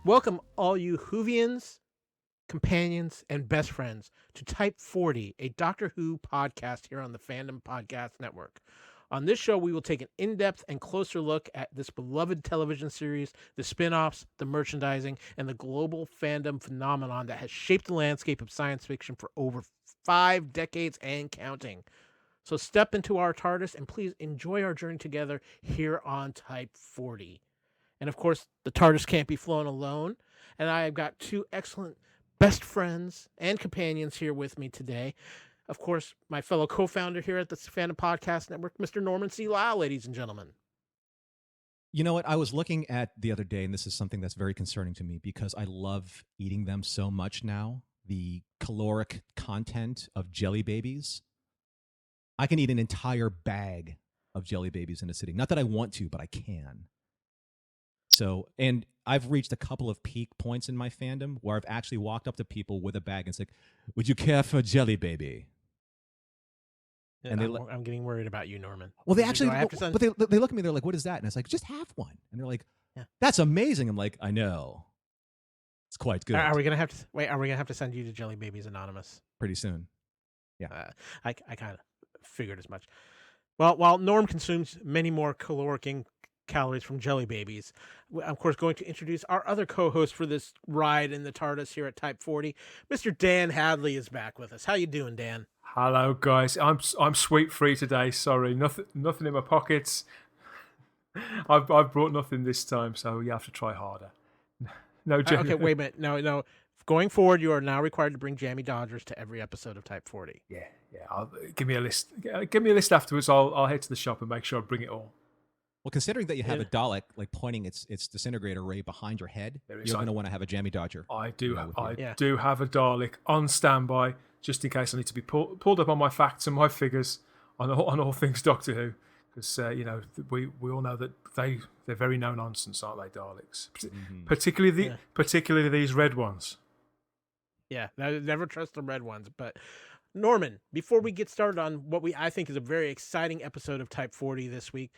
Welcome, all you Whovians, companions, and best friends to Type 40, a Doctor Who podcast here on the Fandom Podcast Network. On this show, we will take an in-depth and closer look at this beloved television series, the spin-offs, the merchandising, and the global fandom phenomenon that has shaped the landscape of science fiction for over 5 decades and counting. So step into our TARDIS and please enjoy our journey together here on Type 40. And of course, the TARDIS can't be flown alone. And I have got 2 excellent best friends and companions here with me today. Of course, my fellow co-founder here at the Fandom Podcast Network, Mr. Norman C. Lyle, ladies and gentlemen. You know what? I was looking at the other day, and this is something that's very concerning to me because I love eating them so much now. The caloric content of jelly babies. I can eat an entire bag of jelly babies in a sitting. Not that I want to, but I can. So, and I've reached a couple of peak points in my fandom where I've actually walked up to people with a bag and said, "Would you care for a jelly baby?" And I'm getting worried about you, Norman. Well, they actually, but they look at me, they're like, "What is that?" And it's like, "Just have one." And they're like, yeah. "That's amazing." I'm like, "I know, it's quite good." Are we gonna have to wait? Are we gonna have to send you to Jelly Babies Anonymous pretty soon? Yeah, I kind of figured as much. Well, while Norm consumes many more caloric calories from jelly babies, I'm of course going to introduce our other co-host for this ride in the TARDIS here at Type 40. Mr. Dan Hadley is back with us. How you doing, Dan? Hello, guys. I'm sweet free today. Sorry, nothing in my pockets. I've brought nothing this time, so you have to try harder. No, okay, wait a minute. No. Going forward, you are now required to bring Jammy Dodgers to every episode of Type 40. Yeah. Give me a list. Give me a list afterwards. I'll head to the shop and make sure I bring it all. Well, considering that you have a Dalek like pointing its disintegrator ray behind your head, you're going to want to have a Jammy Dodger. I do have a Dalek on standby just in case I need to be pulled up on my facts and my figures on all things Doctor Who, because we all know that they're very no nonsense, aren't they, Daleks? Mm-hmm. Particularly these red ones. Yeah, never trust the red ones, but. Norman, before we get started on what I think is a very exciting episode of Type 40 this week,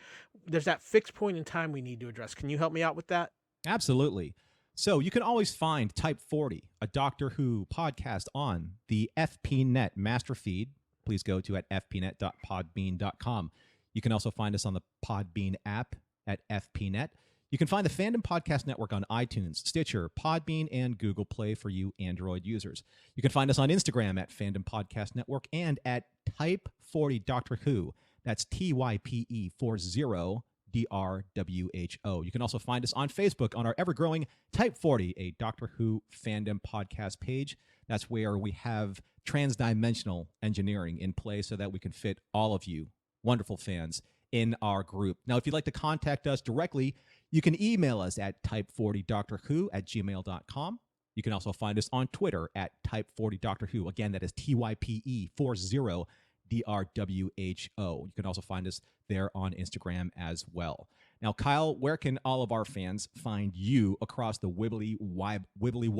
there's that fixed point in time we need to address. Can you help me out with that? Absolutely. So you can always find Type 40, a Doctor Who podcast on the FPNet master feed. Please go to at fpnet.podbean.com. You can also find us on the Podbean app at FPNet. You can find the Fandom Podcast Network on iTunes, Stitcher, Podbean, and Google Play for you Android users. You can find us on Instagram at Fandom Podcast Network and at Type 40 Doctor Who. That's TYPE40 DRWHO. You can also find us on Facebook on our ever-growing Type 40, a Doctor Who fandom podcast page. That's where we have transdimensional engineering in place so that we can fit all of you wonderful fans in our group. Now, if you'd like to contact us directly, you can email us at type40doctorwho@gmail.com. You can also find us on Twitter at type40doctorwho. Again, that is TYPE40 DRWHO. You can also find us there on Instagram as well. Now, Kyle, where can all of our fans find you across the wibbly wobbly? We're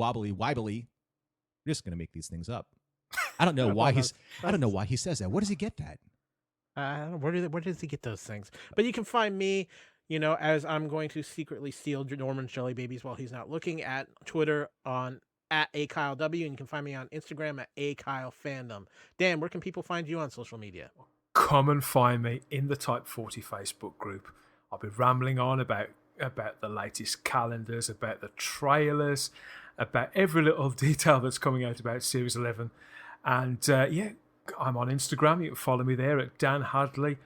just going to make these things up. I don't know why he says that. Where does he get that? Where does he get those things? But you can find me, as I'm going to secretly steal Norman's jelly babies while he's not looking, at Twitter on at @KyleW, and you can find me on Instagram at @KyleFandom. Dan, where can people find you on social media? Come and find me in the Type 40 Facebook group. I'll be rambling on about the latest calendars, about the trailers, about every little detail that's coming out about Series 11. And I'm on Instagram. You can follow me there at danhadley_.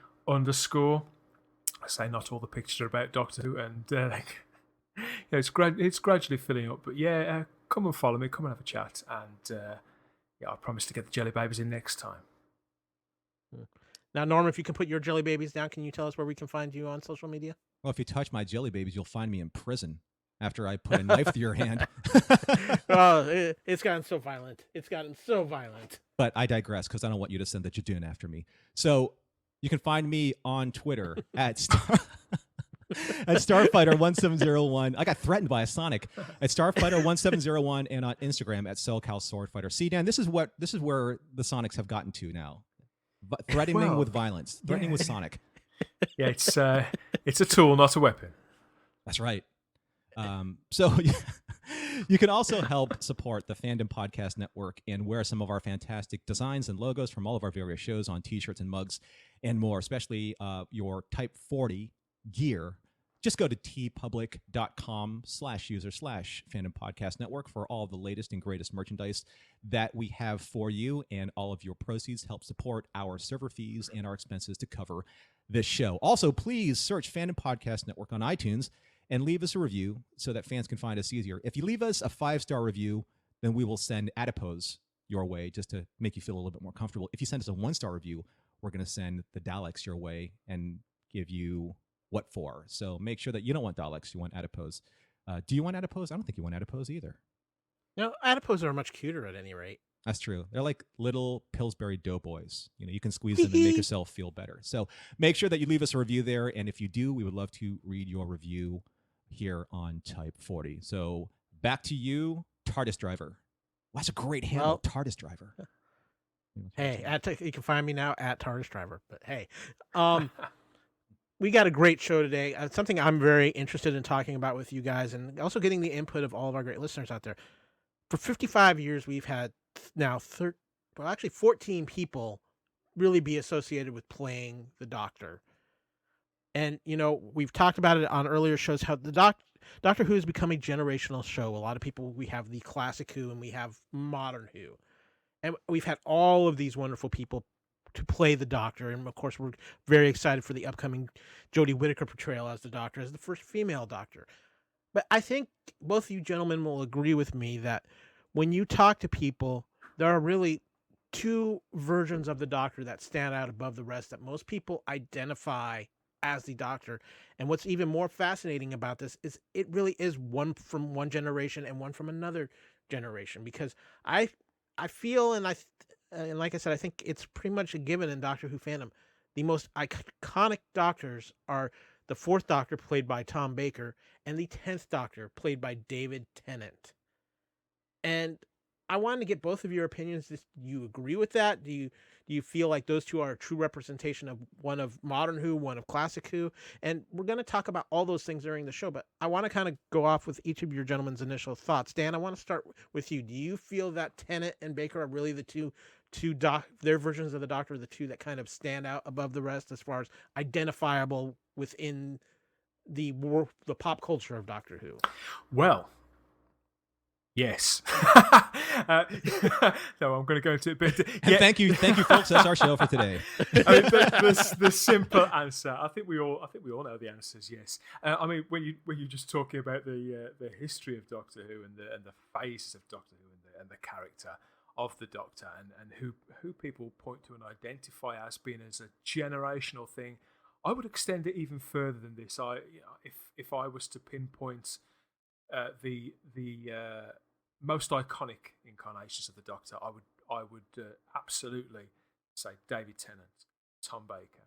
I say not all the pictures are about Doctor Who, and it's gradually filling up. But come and follow me. Come and have a chat. And I promise to get the jelly babies in next time. Now, Norm, if you can put your jelly babies down, can you tell us where we can find you on social media? Well, if you touch my jelly babies, you'll find me in prison. after I put a knife through your hand. Oh, it's gotten so violent. It's gotten so violent. But I digress because I don't want you to send the Jadoon after me. So you can find me on Twitter at Starfighter1701. I got threatened by a Sonic at Starfighter1701 and on Instagram at SoCal Swordfighter. See, Dan, this is where the Sonics have gotten to now. Threatening with violence, threatening with Sonic. Yeah, it's a tool, not a weapon. That's right. So you can also help support the Fandom Podcast Network and wear some of our fantastic designs and logos from all of our various shows on T-shirts and mugs and more, especially your Type 40 gear. Just go to tpublic.com/user/Fandom Podcast Network for all the latest and greatest merchandise that we have for you, and all of your proceeds help support our server fees and our expenses to cover this show. Also, please search Fandom Podcast Network on iTunes and leave us a review so that fans can find us easier. If you leave us a 5-star review, then we will send Adipose your way just to make you feel a little bit more comfortable. If you send us a 1-star review, we're going to send the Daleks your way and give you what for. So make sure that you don't want Daleks, you want Adipose. Do you want Adipose? I don't think you want Adipose either. No, adipose are much cuter at any rate. That's true. They're like little Pillsbury Doughboys. You can squeeze them and make yourself feel better. So make sure that you leave us a review there. And if you do, we would love to read your review here on Type 40. So back to you, TARDIS Driver. Well, that's a great handle, TARDIS Driver. Hey, you can find me now at TARDIS Driver. But hey, we got a great show today. Something I'm very interested in talking about with you guys, and also getting the input of all of our great listeners out there. For 55 years, we've had now 14 people really be associated with playing the Doctor. And, we've talked about it on earlier shows, how the Doctor Who has become a generational show. A lot of people, we have the classic Who and we have modern Who. And we've had all of these wonderful people to play the Doctor. And, of course, we're very excited for the upcoming Jodie Whittaker portrayal as the Doctor, as the first female Doctor. But I think both of you gentlemen will agree with me that when you talk to people, there are really two versions of the Doctor that stand out above the rest, that most people identify as the Doctor. And what's even more fascinating about this is it really is one from one generation and one from another generation, because I feel, and like I said, I think it's pretty much a given in Doctor Who fandom. The most iconic Doctors are the 4th Doctor, played by Tom Baker, and the 10th Doctor, played by David Tennant. And I wanted to get both of your opinions. Do you agree with that? Do you feel like those two are a true representation of one of modern Who, one of classic Who? And we're going to talk about all those things during the show, but I want to kind of go off with each of your gentlemen's initial thoughts. Dan, I want to start with you. Do you feel that Tennant and Baker are really the two their versions of the Doctor, the two that kind of stand out above the rest as far as identifiable within the pop culture of Doctor Who? Well, yes. No, I'm going to go into it. But yeah. Thank you, folks. That's our show for today. I mean, the simple answer, I think we all know the answer is yes. I mean, when you're just talking about the history of Doctor Who and the phases of Doctor Who and the character of the Doctor, and who people point to and identify as being as a generational thing, I would extend it even further than this. If I was to pinpoint the most iconic incarnations of the Doctor, I would absolutely say David Tennant, Tom Baker,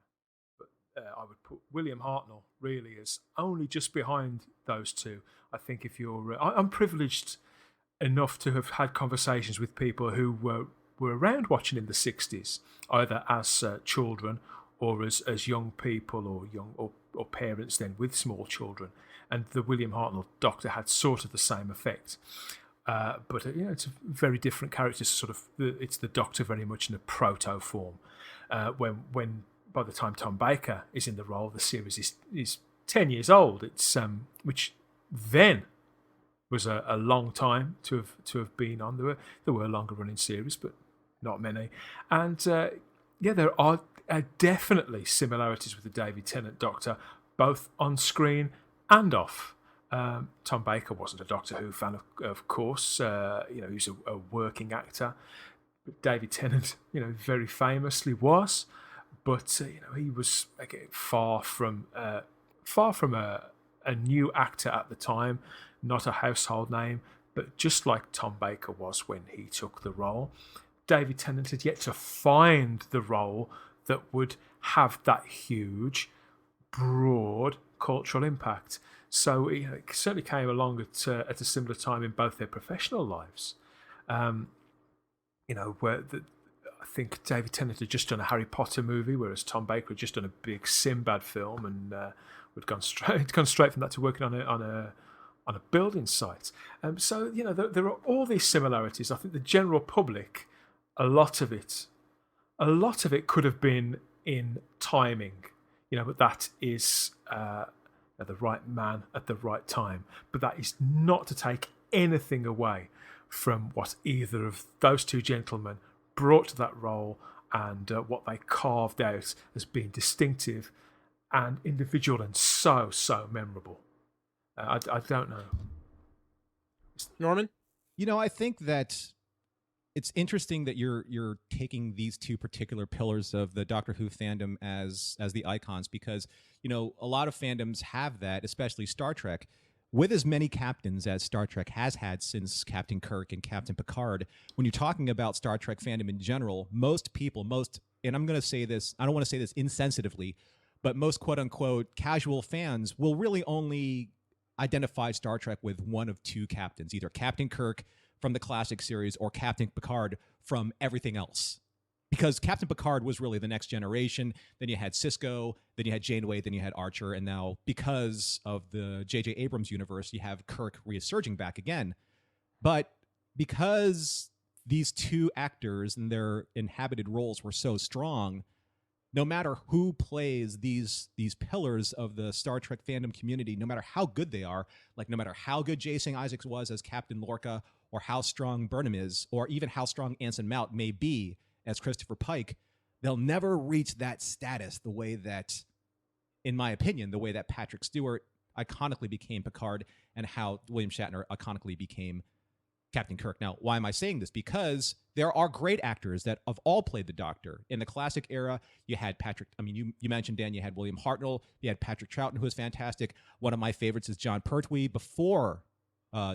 but I would put William Hartnell really as only just behind those two. I think if you're, I'm privileged enough to have had conversations with people who were around watching in the 60s, either as children or as young people or parents then with small children, and the William Hartnell Doctor had sort of the same effect. But it's a very different character. It's the Doctor very much in a proto form. When by the time Tom Baker is in the role, the series is 10 years old. It's which then was a long time to have been on. There were longer running series, but not many. And there are definitely similarities with the David Tennant Doctor, both on screen and off. Tom Baker wasn't a Doctor Who fan, of course. He was a working actor. But David Tennant, very famously was. But he was far from a new actor at the time. not a household name, but just like Tom Baker was when he took the role, David Tennant had yet to find the role that would have that huge, broad cultural impact. So it certainly came along at a similar time in both their professional lives. Where I think David Tennant had just done a Harry Potter movie, whereas Tom Baker had just done a big Sinbad film, and had gone straight from that to working on a building site. So there are all these similarities. I think the general public, a lot of it could have been in timing, but that is the right man at the right time. But that is not to take anything away from what either of those two gentlemen brought to that role and what they carved out as being distinctive and individual and so memorable. I don't know. Norman? I think that it's interesting that you're taking these two particular pillars of the Doctor Who fandom as the icons, because a lot of fandoms have that, especially Star Trek, with as many captains as Star Trek has had since Captain Kirk and Captain Picard. When you're talking about Star Trek fandom in general, most people, and I'm going to say this, I don't want to say this insensitively, but most quote-unquote casual fans will really only identify Star Trek with one of two captains, either Captain Kirk from the classic series or Captain Picard from everything else. Because Captain Picard was really the next generation. Then you had Sisko, then you had Janeway, then you had Archer, and now because of the J.J. Abrams universe, you have Kirk resurging back again. But because these two actors and their inhabited roles were so strong, no matter who plays these pillars of the Star Trek fandom community, no matter how good they are, like no matter how good Jason Isaacs was as Captain Lorca, or how strong Burnham is, or even how strong Anson Mount may be as Christopher Pike, they'll never reach that status the way that, in my opinion, the way that Patrick Stewart iconically became Picard and how William Shatner iconically became Captain Kirk. Now, why am I saying this? Because there are great actors that have all played the Doctor. In the classic era, you had you mentioned, Dan, you had William Hartnell, you had Patrick Troughton, who was fantastic. One of my favorites is John Pertwee before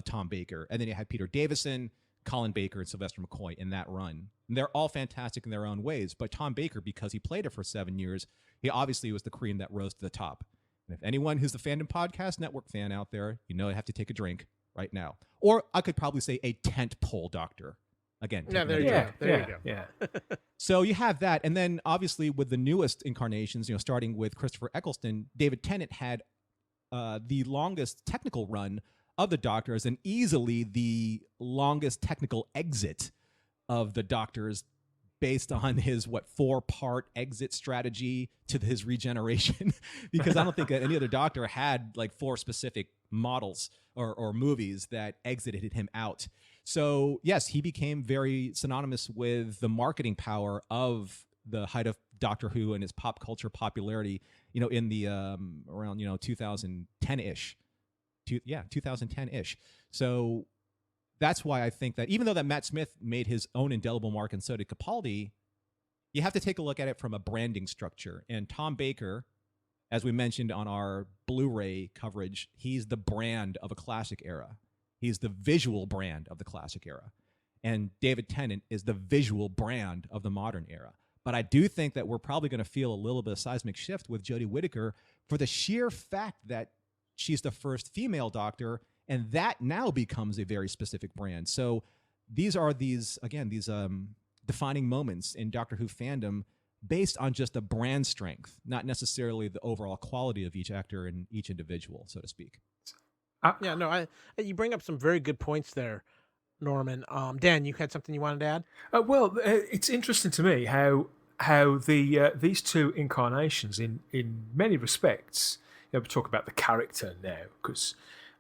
Tom Baker. And then you had Peter Davison, Colin Baker, and Sylvester McCoy in that run. And they're all fantastic in their own ways. But Tom Baker, because he played it for 7 years, he obviously was the cream that rose to the top. And if anyone who's the Fandom Podcast Network fan out there, I have to take a drink right now. Or I could probably say a tent pole Doctor. Again. Yeah, there you go. Yeah. So you have that. And then obviously with the newest incarnations, starting with Christopher Eccleston, David Tennant had the longest technical run of the Doctors and easily the longest technical exit of the Doctors based on his 4-part exit strategy to his regeneration. Because I don't think that any other Doctor had 4 specific models or movies that exited him out. So yes, he became very synonymous with the marketing power of the height of Doctor Who and his pop culture popularity, in the around 2010-ish. 2010-ish. So that's why I think that even though that Matt Smith made his own indelible mark and so did Capaldi, you have to take a look at it from a branding structure. And Tom Baker, as we mentioned on our Blu-ray coverage, he's the brand of a classic era. He's the visual brand of the classic era. And David Tennant is the visual brand of the modern era. But I do think that we're probably going to feel a little bit of seismic shift with Jodie Whittaker for the sheer fact that she's the first female Doctor, and that now becomes a very specific brand. So these are these defining moments in Doctor Who fandom based on just a brand strength, not necessarily the overall quality of each actor and each individual, so to speak. You bring up some very good points there, Norman. Dan, you had something you wanted to add? It's interesting to me how these two incarnations, in many respects, we talk about the character now because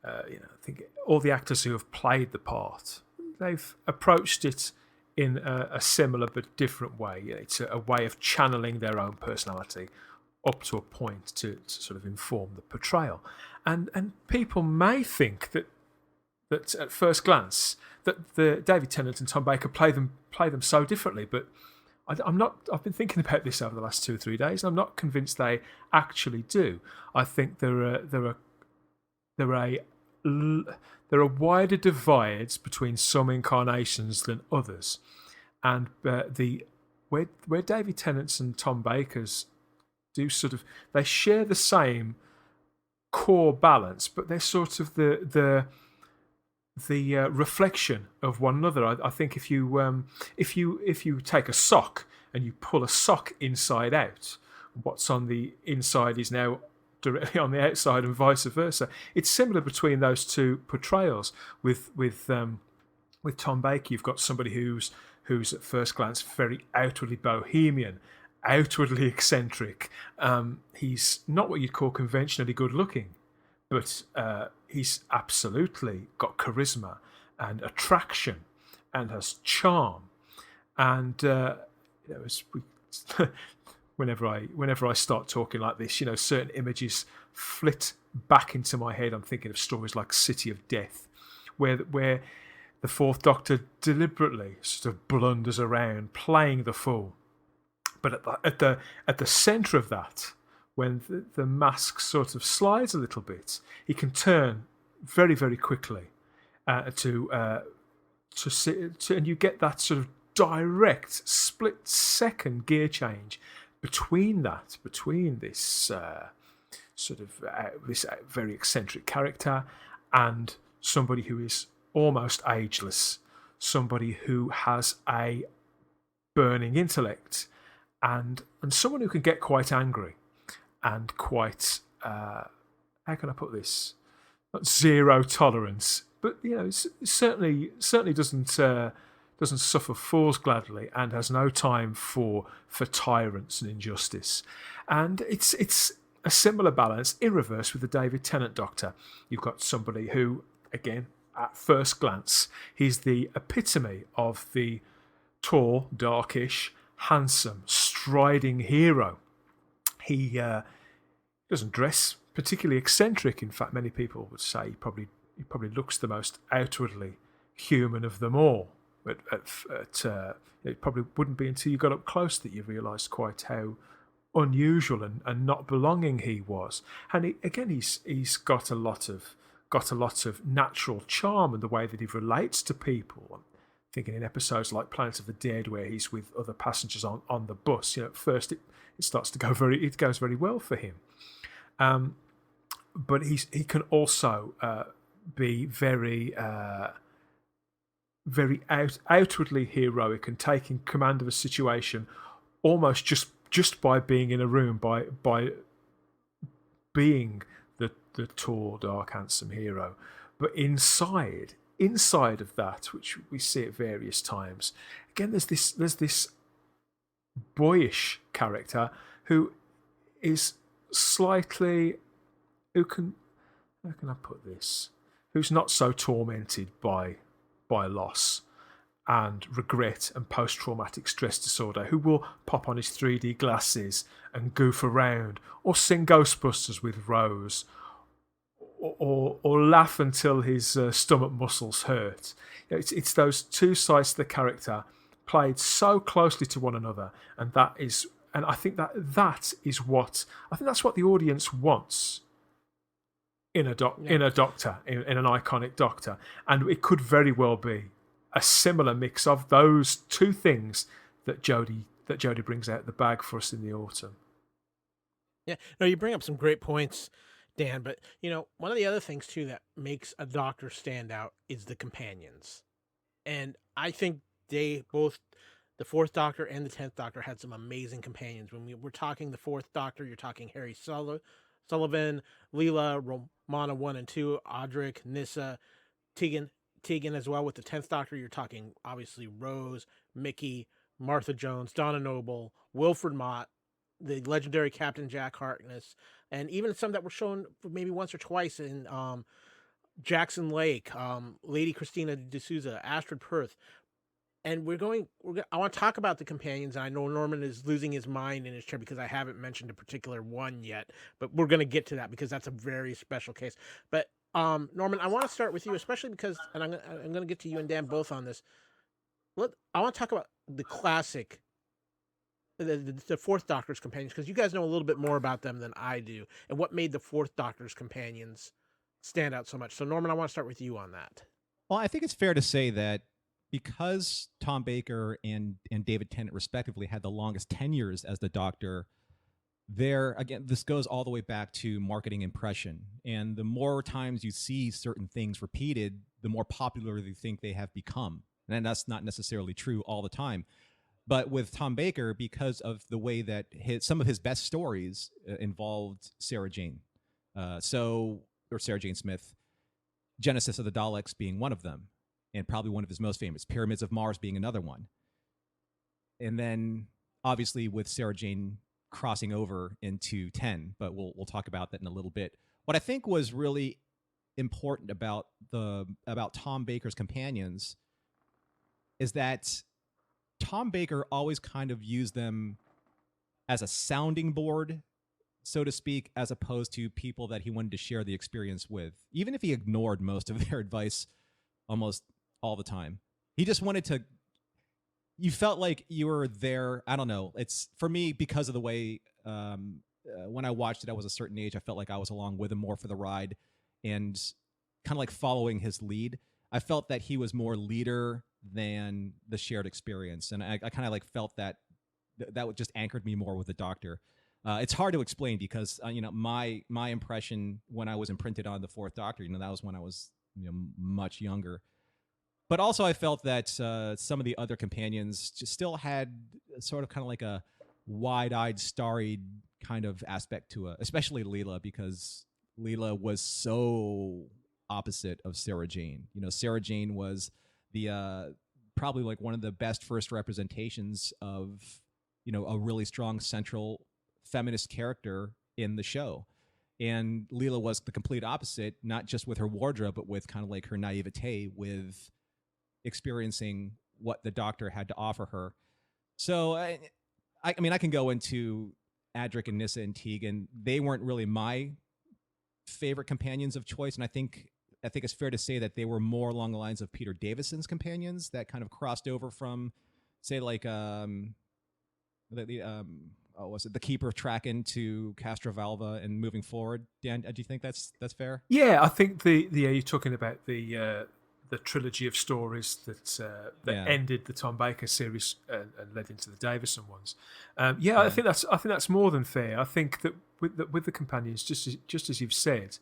I think all the actors who have played the part, they've approached it in a similar but different way. It's a way of channeling their own personality up to a point to sort of inform the portrayal. And people may think that at first glance that the David Tennant and Tom Baker play them so differently, but I'm not. I've been thinking about this over the last 2 or 3 days, and I'm not convinced they actually do. I think they're a there are wider divides between some incarnations than others, and where David Tennant's and Tom Baker's do they share the same core balance, but they're sort of the reflection of one another. I think if you take a sock and you pull a sock inside out, what's on the inside is now directly on the outside, and vice versa. It's similar between those two portrayals. With Tom Baker, you've got somebody who's at first glance very outwardly bohemian, outwardly eccentric. He's not what you'd call conventionally good looking, but he's absolutely got charisma and attraction and has charm. And whenever I start talking like this, certain images flit back into my head. I'm thinking of stories like City of Death, where the Fourth Doctor deliberately sort of blunders around, playing the fool. But at the centre of that, when the mask sort of slides a little bit, he can turn very, very quickly to and you get that sort of direct split-second gear change between this this very eccentric character and somebody who is almost ageless, somebody who has a burning intellect, and someone who can get quite angry and quite how can I put this? Not zero tolerance, but certainly doesn't suffer fools gladly, and has no time for tyrants and injustice. And it's a similar balance in reverse with the David Tennant Doctor. You've got somebody who, again, at first glance, he's the epitome of the tall, darkish, handsome, striding hero. He doesn't dress particularly eccentric. In fact, many people would say he probably looks the most outwardly human of them all. But it probably wouldn't be until you got up close that you realised quite how unusual and not belonging he was. And he's got a lot of natural charm in the way that he relates to people. I'm thinking in episodes like Planet of the Dead, where he's with other passengers on the bus. At first it starts to it goes very well for him. But he can also be very very outwardly heroic and taking command of a situation almost just by being in a room, by being the tall, dark, handsome hero. But inside of that, which we see at various times, again, there's this boyish character who is slightly, how can I put this? Who's not so tormented by loss and regret and post-traumatic stress disorder, who will pop on his 3D glasses and goof around, or sing Ghostbusters with Rose, or laugh until his stomach muscles hurt. It's those two sides of the character played so closely to one another, and I think that's what the audience wants in a doctor, in an iconic Doctor. And it could very well be a similar mix of those two things that Jodie brings out the bag for us in the autumn. Yeah, no, you bring up some great points, Dan. But one of the other things too that makes a Doctor stand out is the companions, and I think both the Fourth Doctor and the 10th Doctor had some amazing companions. When we're talking the Fourth Doctor, you're talking Harry Sullivan, Leela, Romana 1 and 2, Audric, Nyssa, Tegan as well. With the 10th Doctor, you're talking obviously Rose, Mickey, Martha Jones, Donna Noble, Wilfred Mott, the legendary Captain Jack Harkness, and even some that were shown maybe once or twice in Jackson Lake, Lady Christina D'Souza, Astrid Perth. And I want to talk about the companions. And I know Norman is losing his mind in his chair because I haven't mentioned a particular one yet, but we're going to get to that because that's a very special case. But Norman, I want to start with you, especially because, and I'm going to get to you and Dan both on this. I want to talk about the classic, the Fourth Doctor's companions, because you guys know a little bit more about them than I do, and what made the Fourth Doctor's companions stand out so much? So Norman, I want to start with you on that. Well, I think it's fair to say that because Tom Baker and David Tennant respectively had the longest tenures as the Doctor, this goes all the way back to marketing impression. And the more times you see certain things repeated, the more popular they think they have become. And that's not necessarily true all the time. But with Tom Baker, because of the way that some of his best stories involved Sarah Jane. Or Sarah Jane Smith, Genesis of the Daleks being one of them, and probably one of his most famous, Pyramids of Mars being another one. And then, obviously, with Sarah Jane crossing over into 10, but we'll talk about that in a little bit. What I think was really important about Tom Baker's companions is that Tom Baker always kind of used them as a sounding board, so to speak, as opposed to people that he wanted to share the experience with, even if he ignored most of their advice almost all the time. He just wanted to, you felt like you were there. I don't know. It's, for me, because of the way, when I watched it, I was a certain age, I felt like I was along with him more for the ride and kind of like following his lead. I felt that he was more leader than the shared experience. And I kind of like felt that just anchored me more with the Doctor. It's hard to explain because, my impression when I was imprinted on the Fourth Doctor, that was when I was much younger. But also I felt that some of the other companions just still had sort of kind of like a wide-eyed, starry kind of aspect to it, especially Leela, because Leela was so opposite of Sarah Jane. Sarah Jane was the probably like one of the best first representations of, a really strong central feminist character in the show. And Leela was the complete opposite, not just with her wardrobe, but with kind of like her naivete with experiencing what the Doctor had to offer her. So, I mean, I can go into Adric and Nyssa and Tegan. They weren't really my favorite companions of choice, and I think it's fair to say that they were more along the lines of Peter Davison's companions that kind of crossed over from, say, like was it the Keeper of Traken to Castrovalva and moving forward? Dan, do you think that's fair? Yeah, I think you're talking about the trilogy of stories that ended the Tom Baker series and led into the Davison ones. I think that's more than fair. I think that with the companions, just as you've said.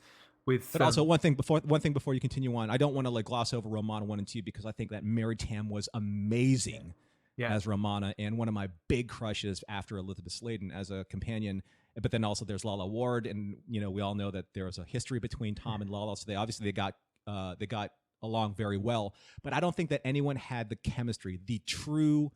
But also one thing before you continue on, I don't want to like gloss over Romana 1 and 2 because I think that Mary Tam was amazing as Romana and one of my big crushes after Elizabeth Sladen as a companion. But then also there's Lala Ward, and we all know that there was a history between Tom and Lala, so they got along very well. But I don't think that anyone had the chemistry, the true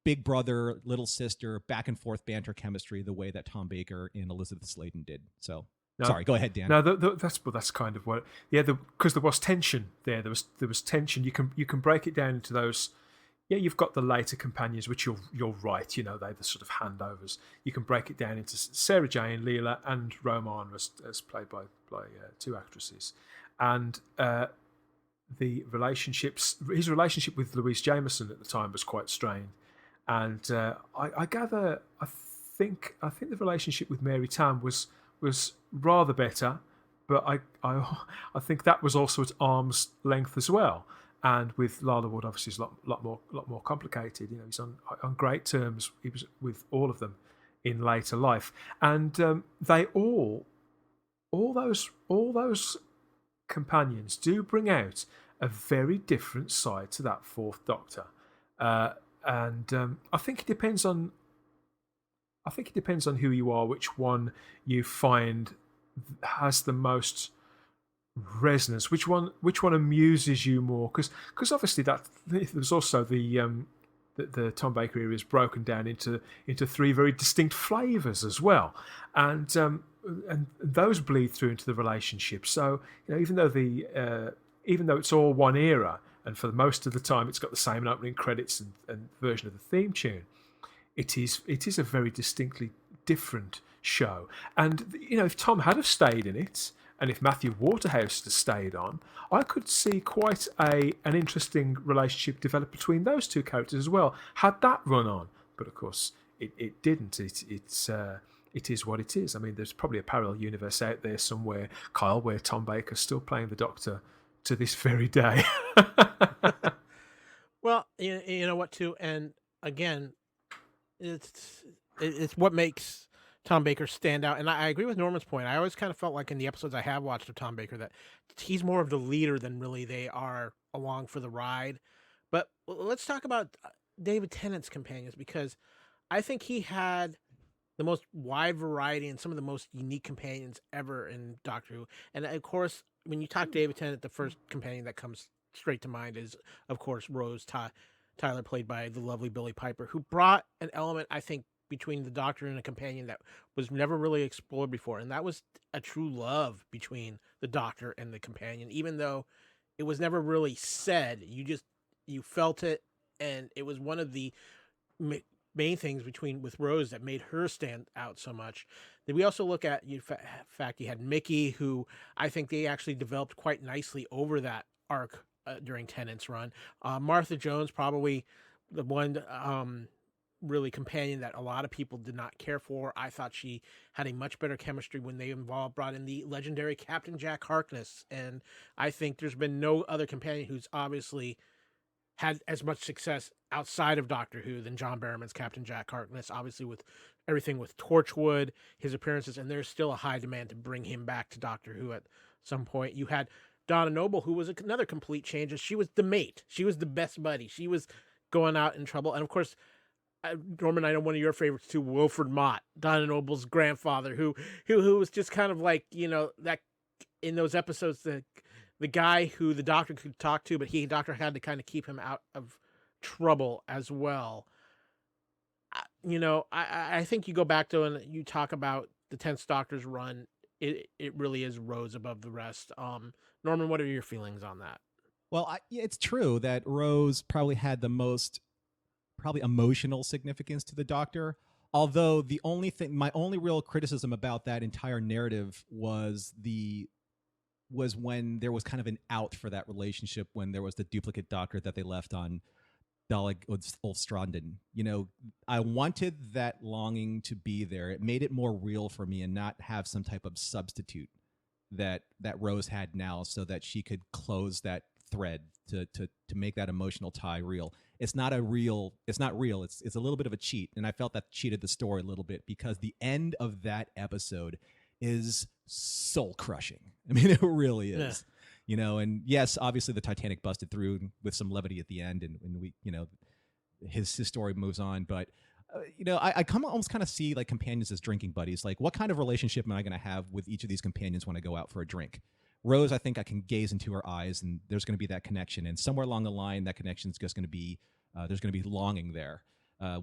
big brother, little sister, back and forth banter chemistry, the way that Tom Baker and Elizabeth Sladen did. So. No, sorry, go ahead, Dan. No, that's kind of what. Yeah, because there was tension there. There was tension. You can break it down into those. Yeah, you've got the later companions, which you're right. They're the sort of handovers. You can break it down into Sarah Jane, Leela, and Roman as played by two actresses, and the relationships. His relationship with Louise Jameson at the time was quite strained, and I think the relationship with Mary Tam was rather better, but I think that was also at arm's length as well. And with Lala Ward, obviously, it's a lot more complicated. He's on great terms. He was with all of them in later life, and they all those companions do bring out a very different side to that Fourth Doctor, and I think it depends on who you are, which one you find has the most resonance, which one amuses you more, because obviously that there's also the Tom Baker era is broken down into three very distinct flavors as well, and those bleed through into the relationship. So even though it's all one era, and for most of the time it's got the same opening credits and version of the theme tune, it is a very distinctly different show. And if Tom had have stayed in it, and if Matthew Waterhouse had stayed on, I could see quite an interesting relationship develop between those two characters as well, had that run on. But of course, it didn't. It it is what it is. I mean, there's probably a parallel universe out there somewhere, Kyle, where Tom Baker's still playing the Doctor to this very day. Well, you know what, too, and again, it's what makes Tom Baker stand out. And I agree with Norman's point. I always kind of felt like in the episodes I have watched of Tom Baker that he's more of the leader than really they are along for the ride. But let's talk about David Tennant's companions, because I think he had the most wide variety and some of the most unique companions ever in Doctor Who. And of course, when you talk David Tennant, the first companion that comes straight to mind is, of course, Rose Tyler, played by the lovely Billie Piper, who brought an element, I think, between the Doctor and a companion that was never really explored before. And that was a true love between the Doctor and the companion, even though it was never really said. You felt it, and it was one of the main things with Rose that made her stand out so much. Then we also look at fact, you had Mickey, who I think they actually developed quite nicely over that arc during Tennant's run. Martha Jones, probably the one really companion that a lot of people did not care for. I thought she had a much better chemistry when they brought in the legendary Captain Jack Harkness, and I think there's been no other companion who's obviously had as much success outside of Doctor Who than John Barrowman's Captain Jack Harkness, obviously with everything with Torchwood, his appearances, and there's still a high demand to bring him back to Doctor Who at some point. You had Donna Noble, who was another complete change. She was the mate. She was the best buddy. She was going out in trouble. And of course, Norman, I know one of your favorites too, Wilfred Mott, Donna Noble's grandfather, who was just kind of like, that in those episodes, the guy who the Doctor could talk to, but Doctor had to kind of keep him out of trouble as well. I think you go back to and you talk about the 10th Doctor's run, it really is Rose above the rest. Norman, what are your feelings on that? Well, it's true that Rose probably had the most emotional significance to the Doctor. Although my only real criticism about that entire narrative was when there was kind of an out for that relationship, when there was the duplicate Doctor that they left on Dalek Ulstranden. I wanted that longing to be there. It made it more real for me and not have some type of substitute that Rose had now, so that she could close that thread to make that emotional tie real. It's not real. It's a little bit of a cheat, and I felt that cheated the story a little bit, because the end of that episode is soul crushing. I mean, it really is. Yeah. And yes, obviously the Titanic busted through with some levity at the end, and we, his story moves on. But I almost kind of see like companions as drinking buddies. Like, what kind of relationship am I going to have with each of these companions when I go out for a drink? Rose, I think I can gaze into her eyes, and there's going to be that connection. And somewhere along the line, that connection is just going to be there's going to be longing there.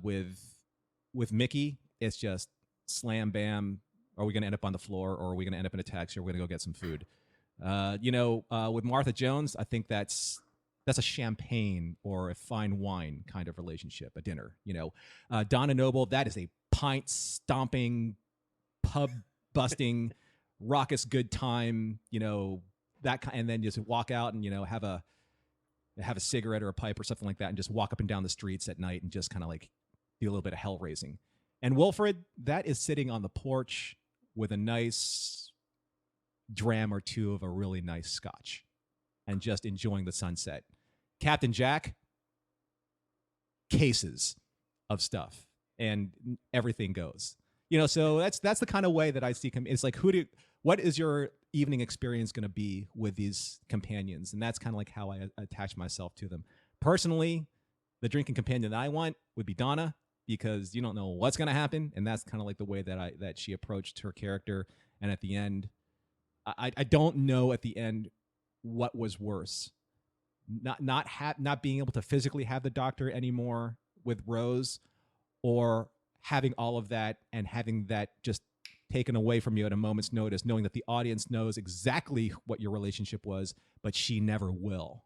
With Mickey, it's just slam bam. Are we going to end up on the floor, or are we going to end up in a taxi, or are we going to go get some food? With Martha Jones, I think that's a champagne or a fine wine kind of relationship, a dinner. Donna Noble, that is a pint stomping, pub busting, raucous good time. And then just walk out and have a cigarette or a pipe or something like that, and just walk up and down the streets at night and just kind of like do a little bit of hell raising. And Wilfred, that is sitting on the porch with a nice dram or two of a really nice scotch and just enjoying the sunset. Captain Jack, cases of stuff, and everything goes. So that's the kind of way that I see him. It's like, what is your evening experience going to be with these companions? And that's kind of like how I attach myself to them. Personally, the drinking companion that I want would be Donna, because you don't know what's going to happen, and that's kind of like the way that she approached her character. And at the end, I don't know at the end what was worse, not being able to physically have the Doctor anymore with Rose, or having all of that and having that just taken away from you at a moment's notice, knowing that the audience knows exactly what your relationship was, but she never will.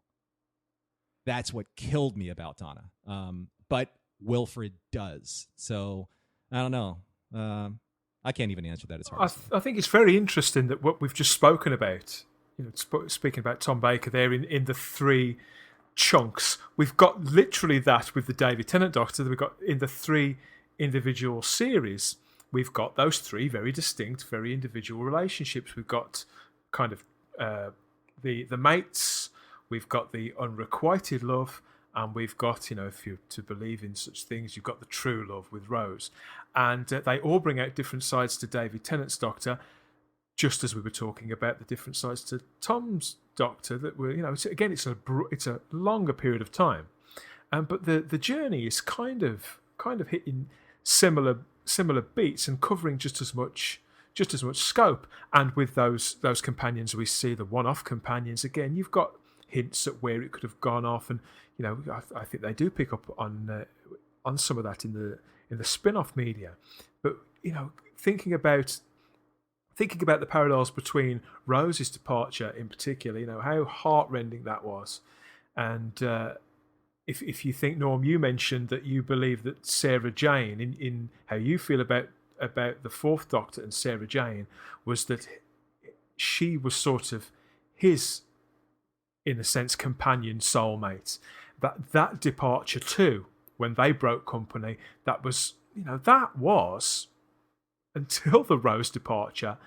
That's what killed me about Donna. But Wilfred does. So I don't know. I can't even answer that. It's hard. I think it's very interesting that what we've just spoken about, speaking about Tom Baker there in the three chunks, we've got literally that with the David Tennant Doctor that we've got in the three individual series. we've got those three very distinct, very individual relationships. We've got kind of the mates, we've got the unrequited love, and we've got, if you're to believe in such things, you've got the true love with Rose. And they all bring out different sides to David Tennant's Doctor, just as we were talking about the different sides to Tom's Doctor. That were, it's a longer period of time, but the journey is kind of hitting similar beats and covering just as much scope. And with those companions, we see the one-off companions again. You've got hints at where it could have gone off, and I think they do pick up on some of that in the spin-off media. But thinking about the parallels between Rose's departure in particular, how heartrending that was. And if you think, Norm, you mentioned that you believe that Sarah Jane, in how you feel about the Fourth Doctor and Sarah Jane, was that she was sort of his, in a sense, companion soulmate. That departure too, when they broke company, that was until the Rose departure,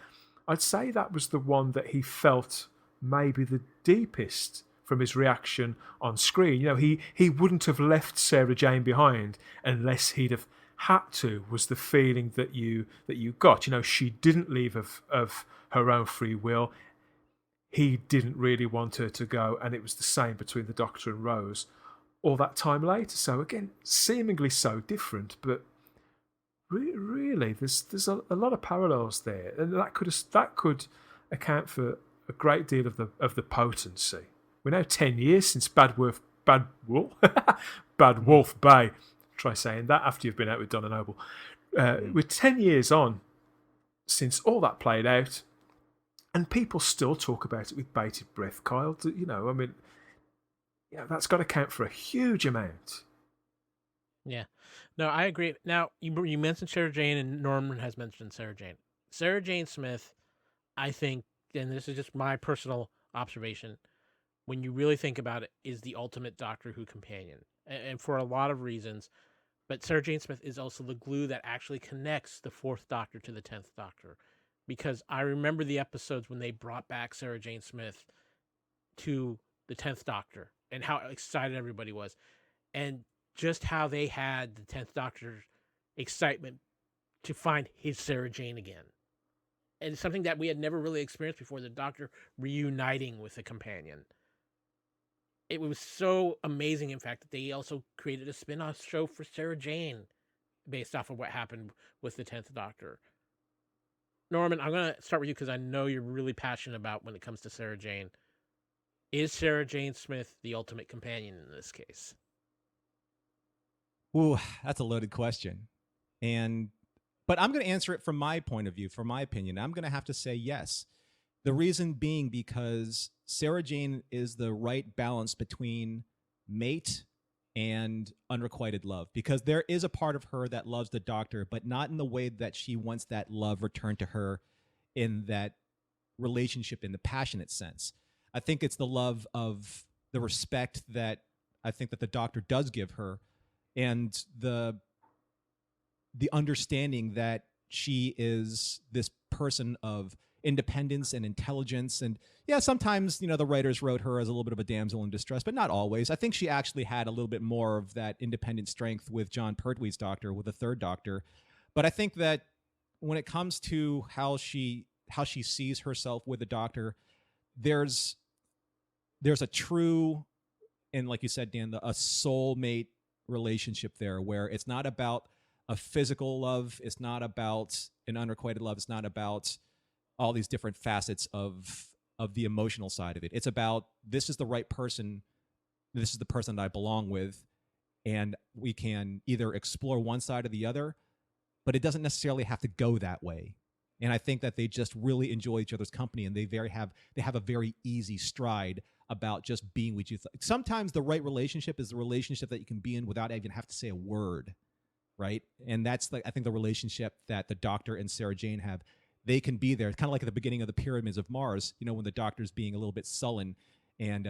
I'd say that was the one that he felt maybe the deepest from his reaction on screen. He wouldn't have left Sarah Jane behind unless he'd have had to, was the feeling that you got. She didn't leave of her own free will. He didn't really want her to go, and it was the same between the Doctor and Rose all that time later. So again, seemingly so different, but really there's a lot of parallels there, and that could account for a great deal of the potency. We're now 10 years since Bad Wolf Bay. Try saying that after you've been out with Donna Noble. We're 10 years on since all that played out, and people still talk about it with bated breath, Kyle. That's got to count for a huge amount. Yeah. No, I agree. Now, you mentioned Sarah Jane, and Norman has mentioned Sarah Jane. Sarah Jane Smith, I think, and this is just my personal observation, when you really think about it, is the ultimate Doctor Who companion. And for a lot of reasons. But Sarah Jane Smith is also the glue that actually connects the Fourth Doctor to the 10th Doctor. Because I remember the episodes when they brought back Sarah Jane Smith to the 10th Doctor and how excited everybody was. And just how they had the 10th Doctor's excitement to find his Sarah Jane again. And something that we had never really experienced before, the Doctor reuniting with a companion. It was so amazing, in fact, that they also created a spin-off show for Sarah Jane based off of what happened with the 10th Doctor. Norman, I'm going to start with you because I know you're really passionate about when it comes to Sarah Jane. Is Sarah Jane Smith the ultimate companion in this case? Ooh, that's a loaded question. But I'm going to answer it from my point of view, from my opinion. I'm going to have to say yes. The reason being because Sarah Jane is the right balance between mate and unrequited love. Because there is a part of her that loves the Doctor, but not in the way that she wants that love returned to her in that relationship in the passionate sense. I think it's the love of the respect that I think that the Doctor does give her, and the understanding that she is this person of independence and intelligence. And yeah, sometimes, the writers wrote her as a little bit of a damsel in distress, but not always. I think she actually had a little bit more of that independent strength with John Pertwee's Doctor, with the third Doctor. But I think that when it comes to how she sees herself with the Doctor, there's a true, and like you said, Dan, a soulmate relationship there, where it's not about a physical love, it's not about an unrequited love, it's not about all these different facets of the emotional side of it. It's about, this is the right person, this is the person that I belong with, and we can either explore one side or the other, but it doesn't necessarily have to go that way. And I think that they just really enjoy each other's company, and they have a very easy stride about just being with you. Sometimes the right relationship is the relationship that you can be in without even have to say a word, right? And that's I think the relationship that the Doctor and Sarah Jane have. They can be there. It's kind of like at the beginning of the Pyramids of Mars, when the Doctor's being a little bit sullen and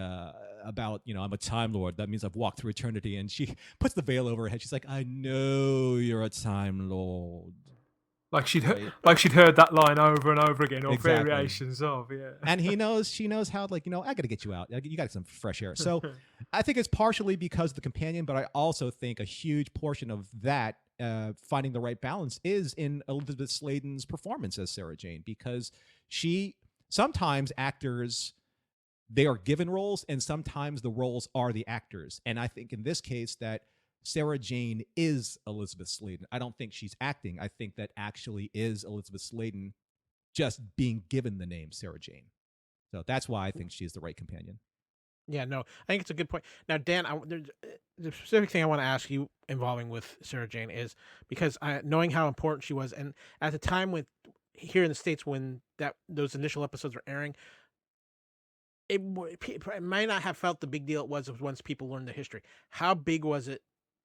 about, I'm a Time Lord. That means I've walked through eternity. And she puts the veil over her head. She's like, I know you're a Time Lord. Like she'd Right. heard that line over and over again, or Exactly. variations of, yeah. And she knows how, like, I got to get you out. You got some fresh air. So I think it's partially because of the companion, but I also think a huge portion of that finding the right balance is in Elizabeth Sladen's performance as Sarah Jane, because sometimes actors, they are given roles, and sometimes the roles are the actors. And I think in this case that Sarah Jane is Elizabeth Sladen. I don't think she's acting. I think that actually is Elizabeth Sladen just being given the name Sarah Jane. So that's why I think she's the right companion. Yeah, no, I think it's a good point. Now, Dan, the specific thing I want to ask you involving with Sarah Jane is because knowing how important she was, and at the time here in the States when those initial episodes were airing, it might not have felt the big deal it was once people learned the history. How big was it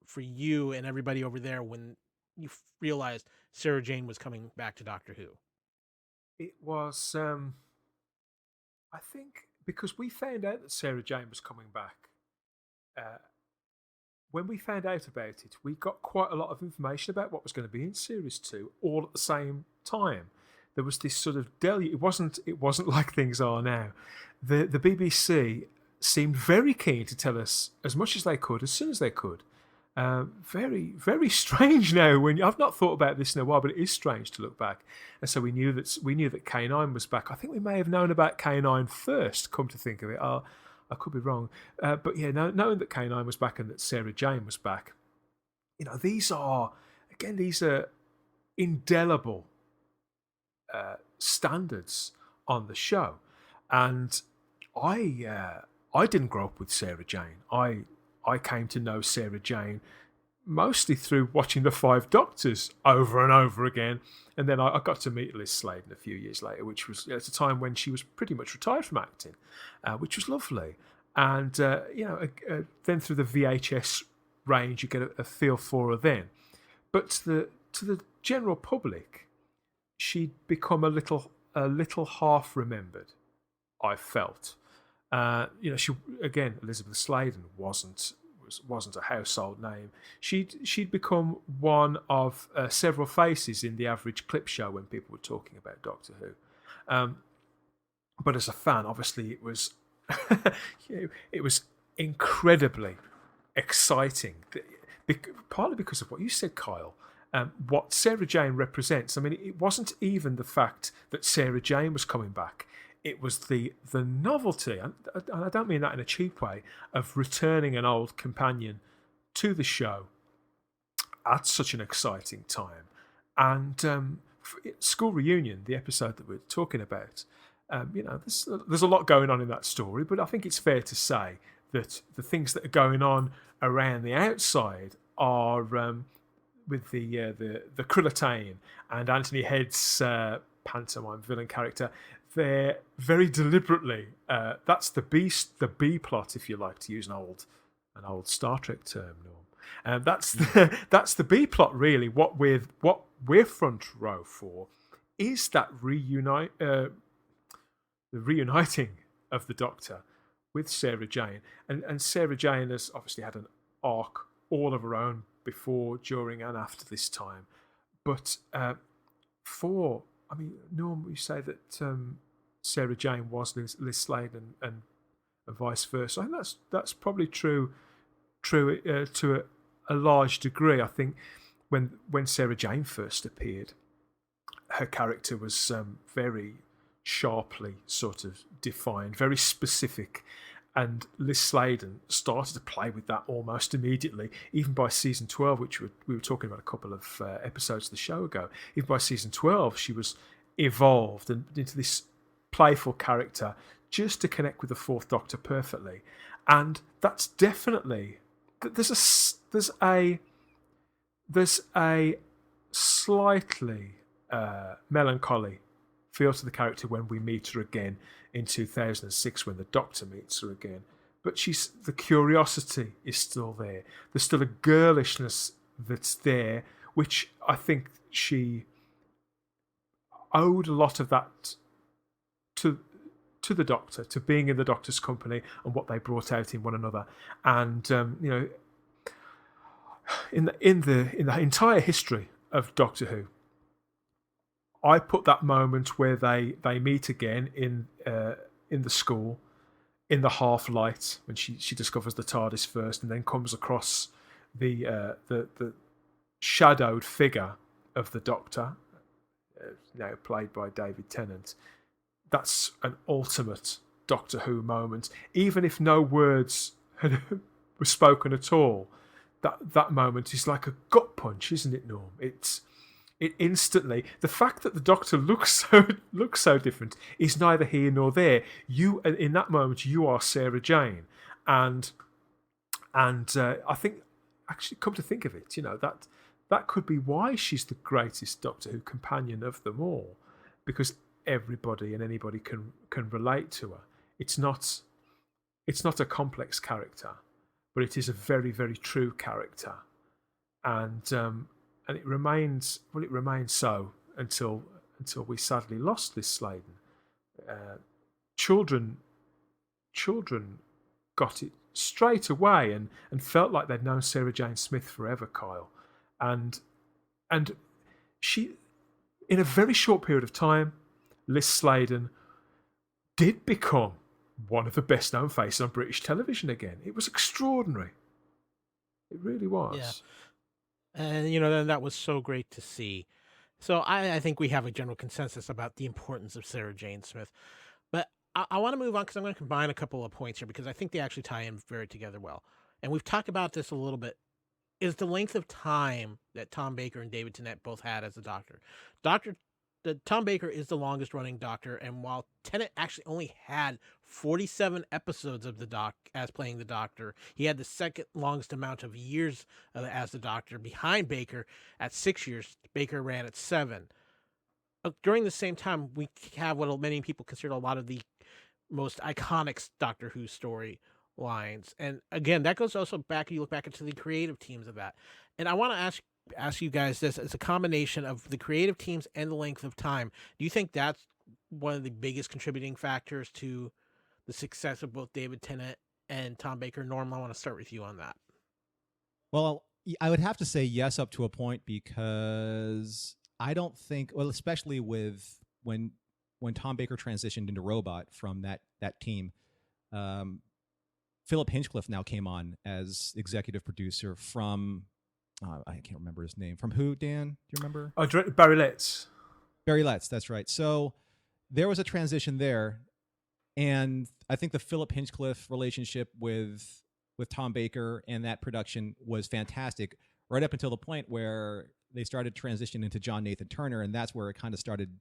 for you and everybody over there when you realized Sarah Jane was coming back to Doctor Who? It was, I think, because we found out that Sarah Jane was coming back. When we found out about it, we got quite a lot of information about what was going to be in Series 2 all at the same time. There was this sort of deluge. It wasn't like things are now. The BBC seemed very keen to tell us as much as they could, as soon as they could. Very, very strange now. I've not thought about this in a while, but it is strange to look back. And so we knew that K9 was back. I think we may have known about K9 first. Come to think of it, I could be wrong. But yeah, knowing that K9 was back and that Sarah Jane was back, these are indelible standards on the show. And I didn't grow up with Sarah Jane. I came to know Sarah Jane mostly through watching The Five Doctors over and over again. And then I got to meet Liz Sladen a few years later, which was at a time when she was pretty much retired from acting, which was lovely. And, then through the VHS range, you get a feel for her then. But to the general public, she'd become a little half remembered, I felt. She again, Elizabeth Sladen wasn't a household name. She'd become one of several faces in the average clip show when people were talking about Doctor Who. But as a fan, obviously, it was it was incredibly exciting. Partly because of what you said, Kyle. What Sarah Jane represents. I mean, it wasn't even the fact that Sarah Jane was coming back. It was the novelty, and I don't mean that in a cheap way, of returning an old companion to the show at such an exciting time. And School Reunion, the episode that we're talking about, there's a lot going on in that story, but I think it's fair to say that the things that are going on around the outside are with the Krillitane and Anthony Head's pantomime villain character. They're very deliberately. That's the B plot, if you like to use an old Star Trek term, Norm. That's the B plot, really. What we're front row for is that the reuniting of the Doctor with Sarah Jane, and Sarah Jane has obviously had an arc all of her own before, during, and after this time. But Norm, you say that Sarah Jane was Liz Sladen and vice versa. I think that's probably true to a large degree. I think when Sarah Jane first appeared, her character was very sharply sort of defined, very specific. And Liz Sladen started to play with that almost immediately, even by season 12, which we were talking about a couple of episodes of the show ago. Even by season 12, she was evolved into this playful character just to connect with the Fourth Doctor perfectly. And that's definitely... There's a slightly melancholy feel to the character when we meet her again in 2006 when the Doctor meets her again. But the curiosity is still there. There's still a girlishness that's there, which I think she owed a lot of that to the Doctor, to being in the Doctor's company and what they brought out in one another. And in the entire history of Doctor Who, I put that moment where they meet again in the school, in the half light, when she discovers the TARDIS first, and then comes across the shadowed figure of the Doctor, now played by David Tennant. That's an ultimate Doctor Who moment. Even if no words were spoken at all, that moment is like a gut punch, isn't it, Norm? It instantly, the fact that the Doctor looks so different is neither here nor there. You, in that moment, you are Sarah Jane, and I think, actually, come to think of it, that could be why she's the greatest Doctor Who companion of them all, because everybody and anybody can relate to her. It's not a complex character, but it is a very, very true character, and it remains so until we sadly lost Liz Sladen. Children got it straight away and felt like they'd known Sarah Jane Smith forever, Kyle, and she, in a very short period of time, Liz Sladen did become one of the best known faces on British television again. It was extraordinary. It really was. Yeah. And, that was so great to see. So I think we have a general consensus about the importance of Sarah Jane Smith. But I want to move on because I'm going to combine a couple of points here because I think they actually tie in very together well. And we've talked about this a little bit. Is the length of time that Tom Baker and David Tennant both had as a Doctor. Tom Baker is the longest running Doctor, and while Tennant actually only had 47 episodes of as playing the Doctor, he had the second longest amount of years as the Doctor behind Baker at 6 years. Baker ran at 7. During the same time, we have what many people consider a lot of the most iconic Doctor Who story lines, and again, that goes also back. You look back into the creative teams of that, and I want to ask you guys this as a combination of the creative teams and the length of time. Do you think that's one of the biggest contributing factors to the success of both David Tennant and Tom Baker? Norm, I want to start with you on that. Well, I would have to say yes up to a point, because I don't think, well, especially with when Tom Baker transitioned into Robot from that team, Philip Hinchcliffe now came on as executive producer from, I can't remember his name. From who, Dan? Do you remember? Oh, Barry Letts. Barry Letts, that's right. So there was a transition there, and I think the Philip Hinchcliffe relationship with Tom Baker and that production was fantastic, right up until the point where they started transitioning into John Nathan Turner, and that's where it kind of started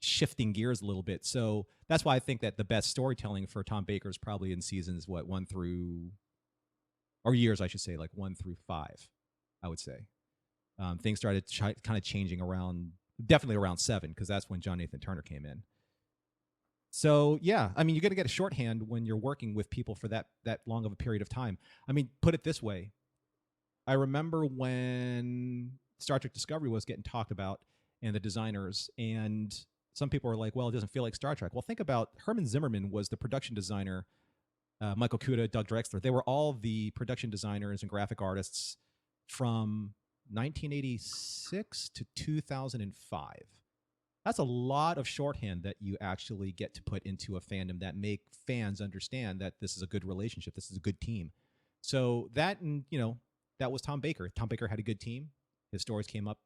shifting gears a little bit. So that's why I think that the best storytelling for Tom Baker is probably in seasons, years, I should say, like 1 through 5. I would say things started kind of changing definitely around 7, because that's when John Nathan Turner came in. So yeah, I mean, you're going to get a shorthand when you're working with people for that long of a period of time. I mean, put it this way. I remember when Star Trek Discovery was getting talked about and the designers, and some people were like, well, it doesn't feel like Star Trek. Well, think about Herman Zimmerman was the production designer, Michael Kuda, Doug Drexler. They were all the production designers and graphic artists from 1986 to 2005. That's a lot of shorthand that you actually get to put into a fandom that make fans understand that this is a good relationship, this is a good team. So that, and that was Tom Baker. Tom Baker had a good team. His stories came up,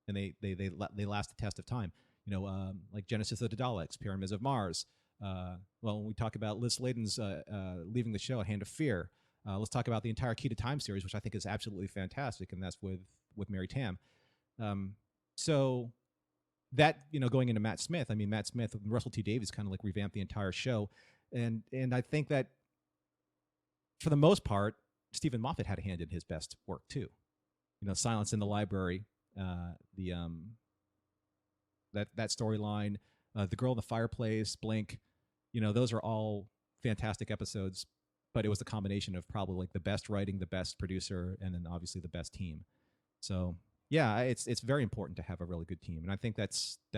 and they last the test of time. Like Genesis of the Daleks, Pyramids of Mars. Well, when we talk about Liz Sladen's leaving the show at Hand of Fear, let's talk about the entire Key to Time series, which I think is absolutely fantastic, and that's with Mary Tam. So that, going into Matt Smith, I mean, Matt Smith and Russell T Davies kind of like revamped the entire show, and I think that for the most part, Stephen Moffat had a hand in his best work too. Silence in the Library, that storyline, The Girl in the Fireplace, Blink, those are all fantastic episodes. But it was the combination of probably like the best writing, the best producer, and then obviously the best team. So yeah, it's very important to have a really good team, and I think that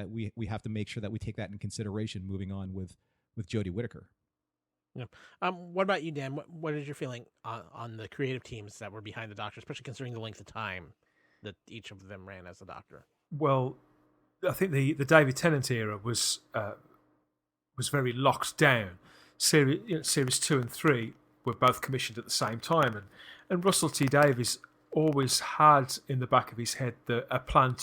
we have to make sure that we take that in consideration moving on with Jodie Whittaker. Yeah. What about you, Dan? What is your feeling on the creative teams that were behind the Doctor, especially considering the length of time that each of them ran as the Doctor? Well, I think the David Tennant era was very locked down. Series 2 and 3 were both commissioned at the same time, and Russell T Davies always had in the back of his head a plan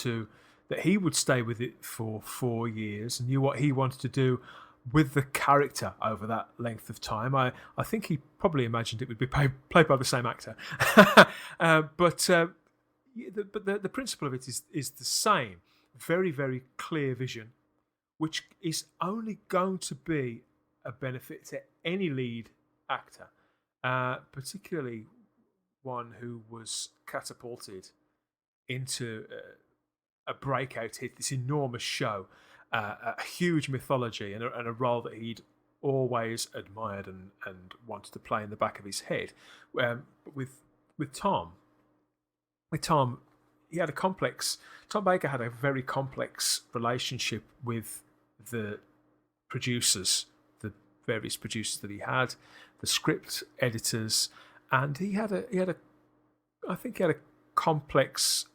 that he would stay with it for 4 years and knew what he wanted to do with the character over that length of time. I think he probably imagined it would be played by the same actor, but the principle of it is the same. Very, very clear vision, which is only going to be a benefit to any lead actor, particularly one who was catapulted into a breakout hit, this enormous show, a huge mythology, and a role that he'd always admired and wanted to play in the back of his head. With Tom, he had a complex. Tom Baker had a very complex relationship with the producers, the various producers that he had, the script editors, and he had a complex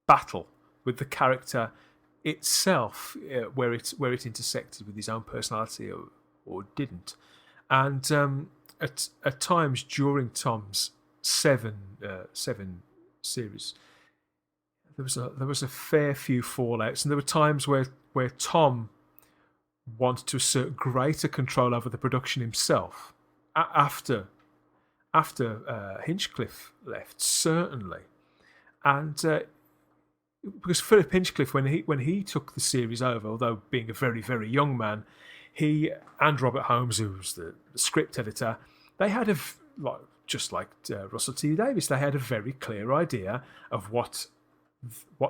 battle with the character itself, where it intersected with his own personality or didn't. And at times during Tom's seven series, there was a fair few fallouts, and there were times where Tom wanted to assert greater control over the production himself after Hinchcliffe left, certainly, and because Philip Hinchcliffe, when he took the series over, although being a very, very young man, he and Robert Holmes, who was the script editor, they had just like Russell T Davies, they had a very clear idea of what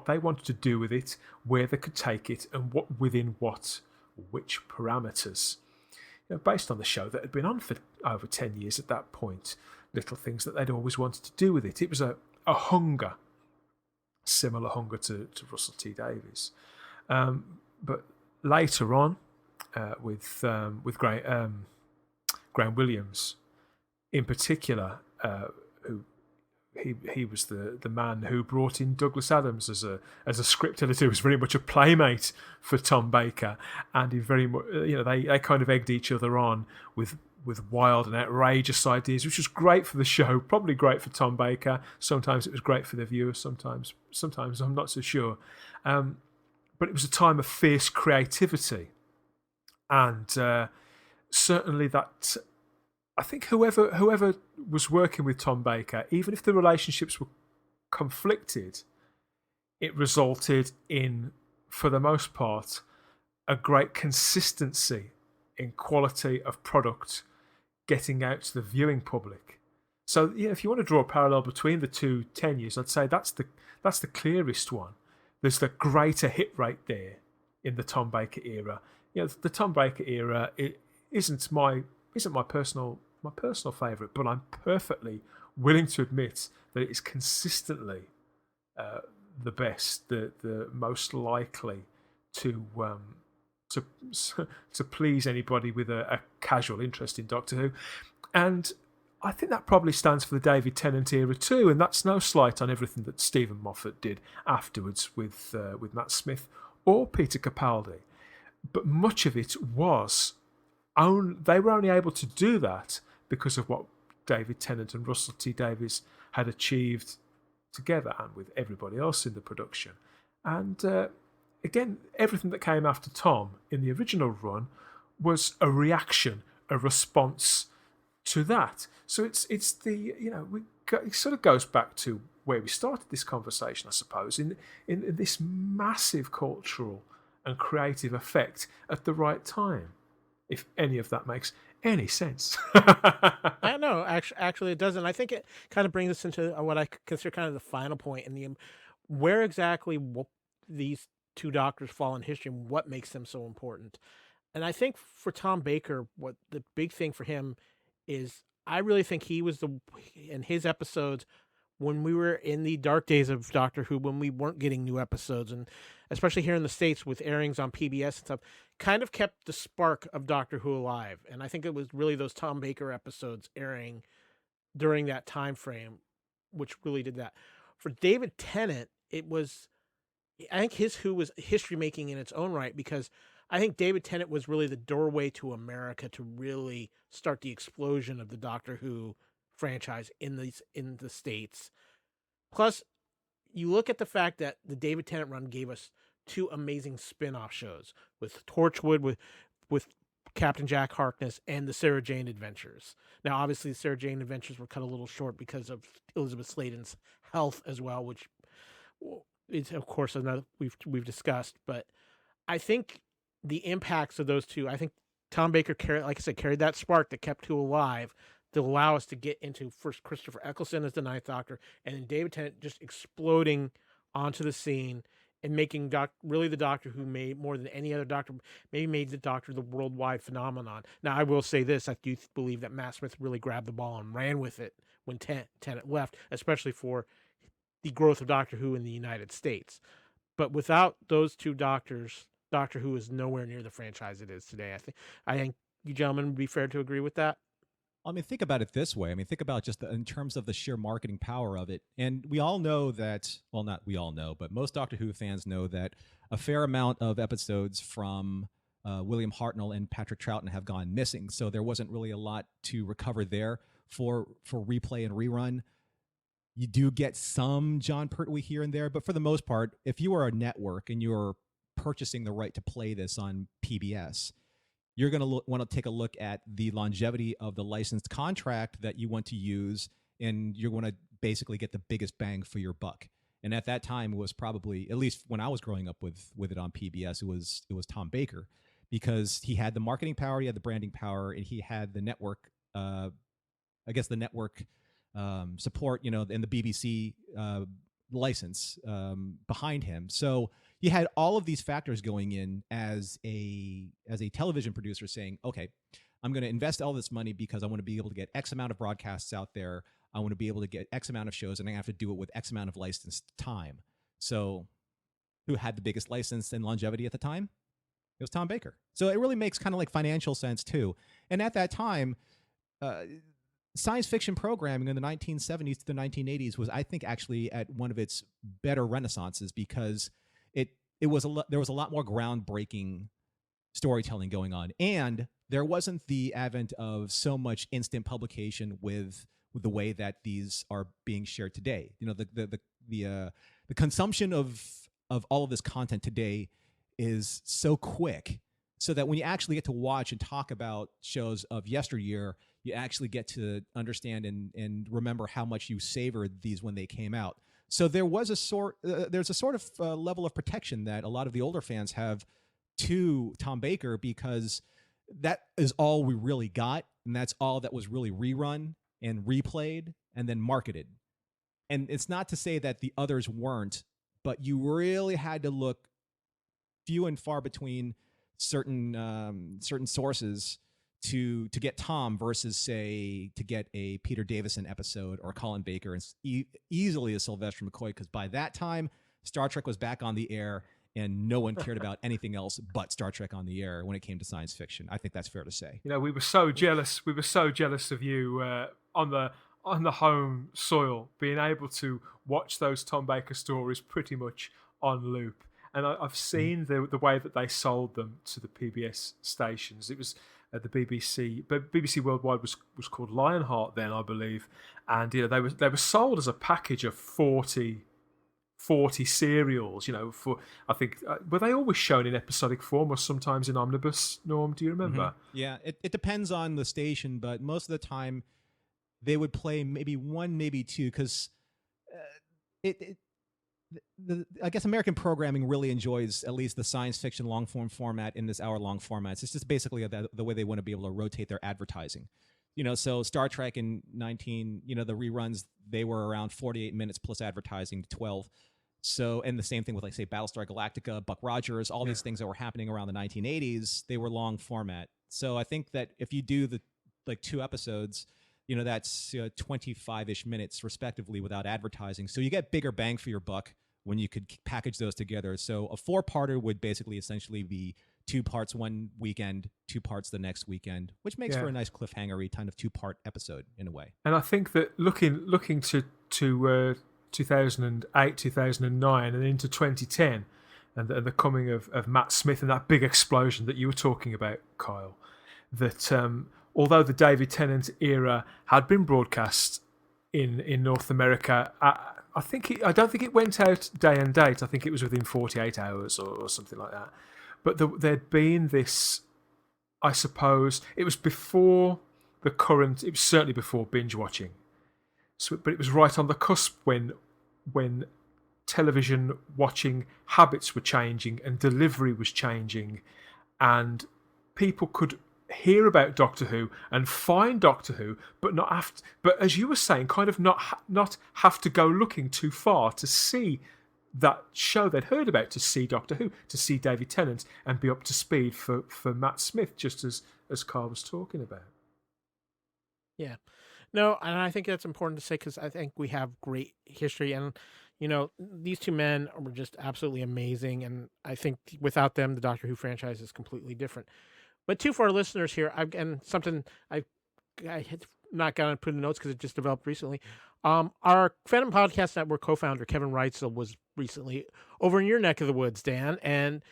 they wanted to do with it, where they could take it, and which parameters. Based on the show that had been on for over 10 years at that point, little things that they'd always wanted to do with it. It was a hunger, similar hunger to Russell T Davies. But later on, with Graham Williams in particular, who he was the man who brought in Douglas Adams as a script editor, who was very much a playmate for Tom Baker, and he very much, they kind of egged each other on with wild and outrageous ideas, which was great for the show, probably great for Tom Baker. Sometimes it was great for the viewers, sometimes I'm not so sure. But it was a time of fierce creativity, and certainly that. I think whoever was working with Tom Baker, even if the relationships were conflicted, it resulted in, for the most part, a great consistency in quality of product getting out to the viewing public. So, if you want to draw a parallel between the two tenures, I'd say that's the clearest one. There's the greater hit rate there in the Tom Baker era. The Tom Baker era isn't my personal favourite, but I'm perfectly willing to admit that it is consistently the best, the most likely to please anybody with a casual interest in Doctor Who. And I think that probably stands for the David Tennant era too, and that's no slight on everything that Stephen Moffat did afterwards with Matt Smith or Peter Capaldi. But much of it was they were only able to do that because of what David Tennant and Russell T Davies had achieved together and with everybody else in the production. And again, everything that came after Tom in the original run was a reaction, a response to that. So it's it sort of goes back to where we started this conversation, I suppose, in this massive cultural and creative effect at the right time, if any of that makes any sense. I don't know. Actually, it doesn't. I think it kind of brings us into what I consider kind of the final point in where exactly these two doctors fall in history and what makes them so important. And I think for Tom Baker, what the big thing for him is, I really think he was in his episodes, when we were in the dark days of Doctor Who, when we weren't getting new episodes, and especially here in the States with airings on PBS and stuff, kind of kept the spark of Doctor Who alive. And I think it was really those Tom Baker episodes airing during that time frame which really did that. For David Tennant, it was I think his Who was history making in its own right, because I think David Tennant was really the doorway to America to really start the explosion of the Doctor Who franchise in the States. Plus, you look at the fact that the David Tennant run gave us two amazing spin-off shows with Torchwood, with Captain Jack Harkness, and the Sarah Jane Adventures. Now, obviously, the Sarah Jane Adventures were cut a little short because of Elizabeth Sladen's health as well, which is, of course, another we've discussed. But I think the impacts of those two, I think Tom Baker carried that spark that kept Who alive to allow us to get into first Christopher Eccleston as the Ninth Doctor, and then David Tennant just exploding onto the scene and making really the Doctor Who made more than any other Doctor, maybe made the Doctor the worldwide phenomenon. Now, I will say this, I do believe that Matt Smith really grabbed the ball and ran with it when Tennant left, especially for the growth of Doctor Who in the United States. But without those two doctors, Doctor Who is nowhere near the franchise it is today. I think you gentlemen would be fair to agree with that. I mean, think about it this way. I mean, think about just in terms of the sheer marketing power of it. And we all know that, well, not we all know, but most Doctor Who fans know that a fair amount of episodes from William Hartnell and Patrick Troughton have gone missing. So there wasn't really a lot to recover there for replay and rerun. You do get some John Pertwee here and there, but for the most part, if you are a network and you're purchasing the right to play this on PBS, you're going to want to take a look at the longevity of the licensed contract that you want to use, and you're going to basically get the biggest bang for your buck. And at that time, it was probably, at least when I was growing up with it on PBS, it was Tom Baker, because he had the marketing power, he had the branding power, and he had the network, the network support, and the BBC license behind him. So you had all of these factors going in as a television producer saying, okay, I'm going to invest all this money because I want to be able to get X amount of broadcasts out there. I want to be able to get X amount of shows, and I have to do it with X amount of licensed time. So who had the biggest license and longevity at the time? It was Tom Baker. So it really makes kind of like financial sense too. And at that time, science fiction programming in the 1970s to the 1980s was, I think, actually at one of its better renaissances, because there was a lot more groundbreaking storytelling going on, and there wasn't the advent of so much instant publication with the way that these are being shared today. The consumption of all of this content today is so quick, so that when you actually get to watch and talk about shows of yesteryear, you actually get to understand and remember how much you savored these when they came out. So there's a sort of level of protection that a lot of the older fans have to Tom Baker, because that is all we really got, and that's all that was really rerun and replayed and then marketed. And it's not to say that the others weren't, but you really had to look few and far between certain sources to get Tom versus, say, to get a Peter Davison episode or Colin Baker, and easily a Sylvester McCoy, because by that time Star Trek was back on the air and no one cared about anything else but Star Trek on the air when it came to science fiction. I think that's fair to say. We were so jealous. We were so jealous of you on the home soil, being able to watch those Tom Baker stories pretty much on loop. And I've seen the way that they sold them to the PBS stations. It was the BBC, but BBC Worldwide was called Lionheart then, I believe, and they were sold as a package of 40 serials. For, I think, were they always shown in episodic form or sometimes in omnibus? Norm, do you remember? Mm-hmm. Yeah, it depends on the station, but most of the time they would play maybe one, maybe two, because I guess American programming really enjoys at least the science fiction long form format in this hour-long formats. It's just basically the way they want to be able to rotate their advertising. So Star Trek in the reruns, they were around 48 minutes plus advertising to 12. So, and the same thing with, like, say, Battlestar Galactica, Buck Rogers, all these things that were happening around the 1980s, they were long format. So I think that if you do the two episodes, that's 25-ish minutes respectively without advertising. So you get bigger bang for your buck when you could package those together. So a 4-parter would basically essentially be 2 parts one weekend, 2 parts the next weekend, which makes for a nice cliffhanger-y kind of 2-part episode in a way. And I think that looking to 2008, 2009, and into 2010, and the coming of Matt Smith and that big explosion that you were talking about, Kyle. That although the David Tennant era had been broadcast in North America, I don't think it went out day and date. I think it was within 48 hours or something like that. But there'd been this, I suppose, it was before the current. It was certainly before binge watching. So, but it was right on the cusp when television watching habits were changing and delivery was changing, and people could hear about Doctor Who and find Doctor Who, but not have to, but as you were saying, kind of not have to go looking too far to see that show they'd heard about, to see Doctor Who, to see David Tennant, and be up to speed for Matt Smith, just as Carl was talking about. Yeah. No, and I think that's important to say, because I think we have great history, and these two men were just absolutely amazing, and I think without them, the Doctor Who franchise is completely different. But too, for our listeners here, and something I had not gotten to put in the notes because it just developed recently. Our Fandom Podcast Network co-founder Kevin Reitzel was recently over in your neck of the woods, Dan, and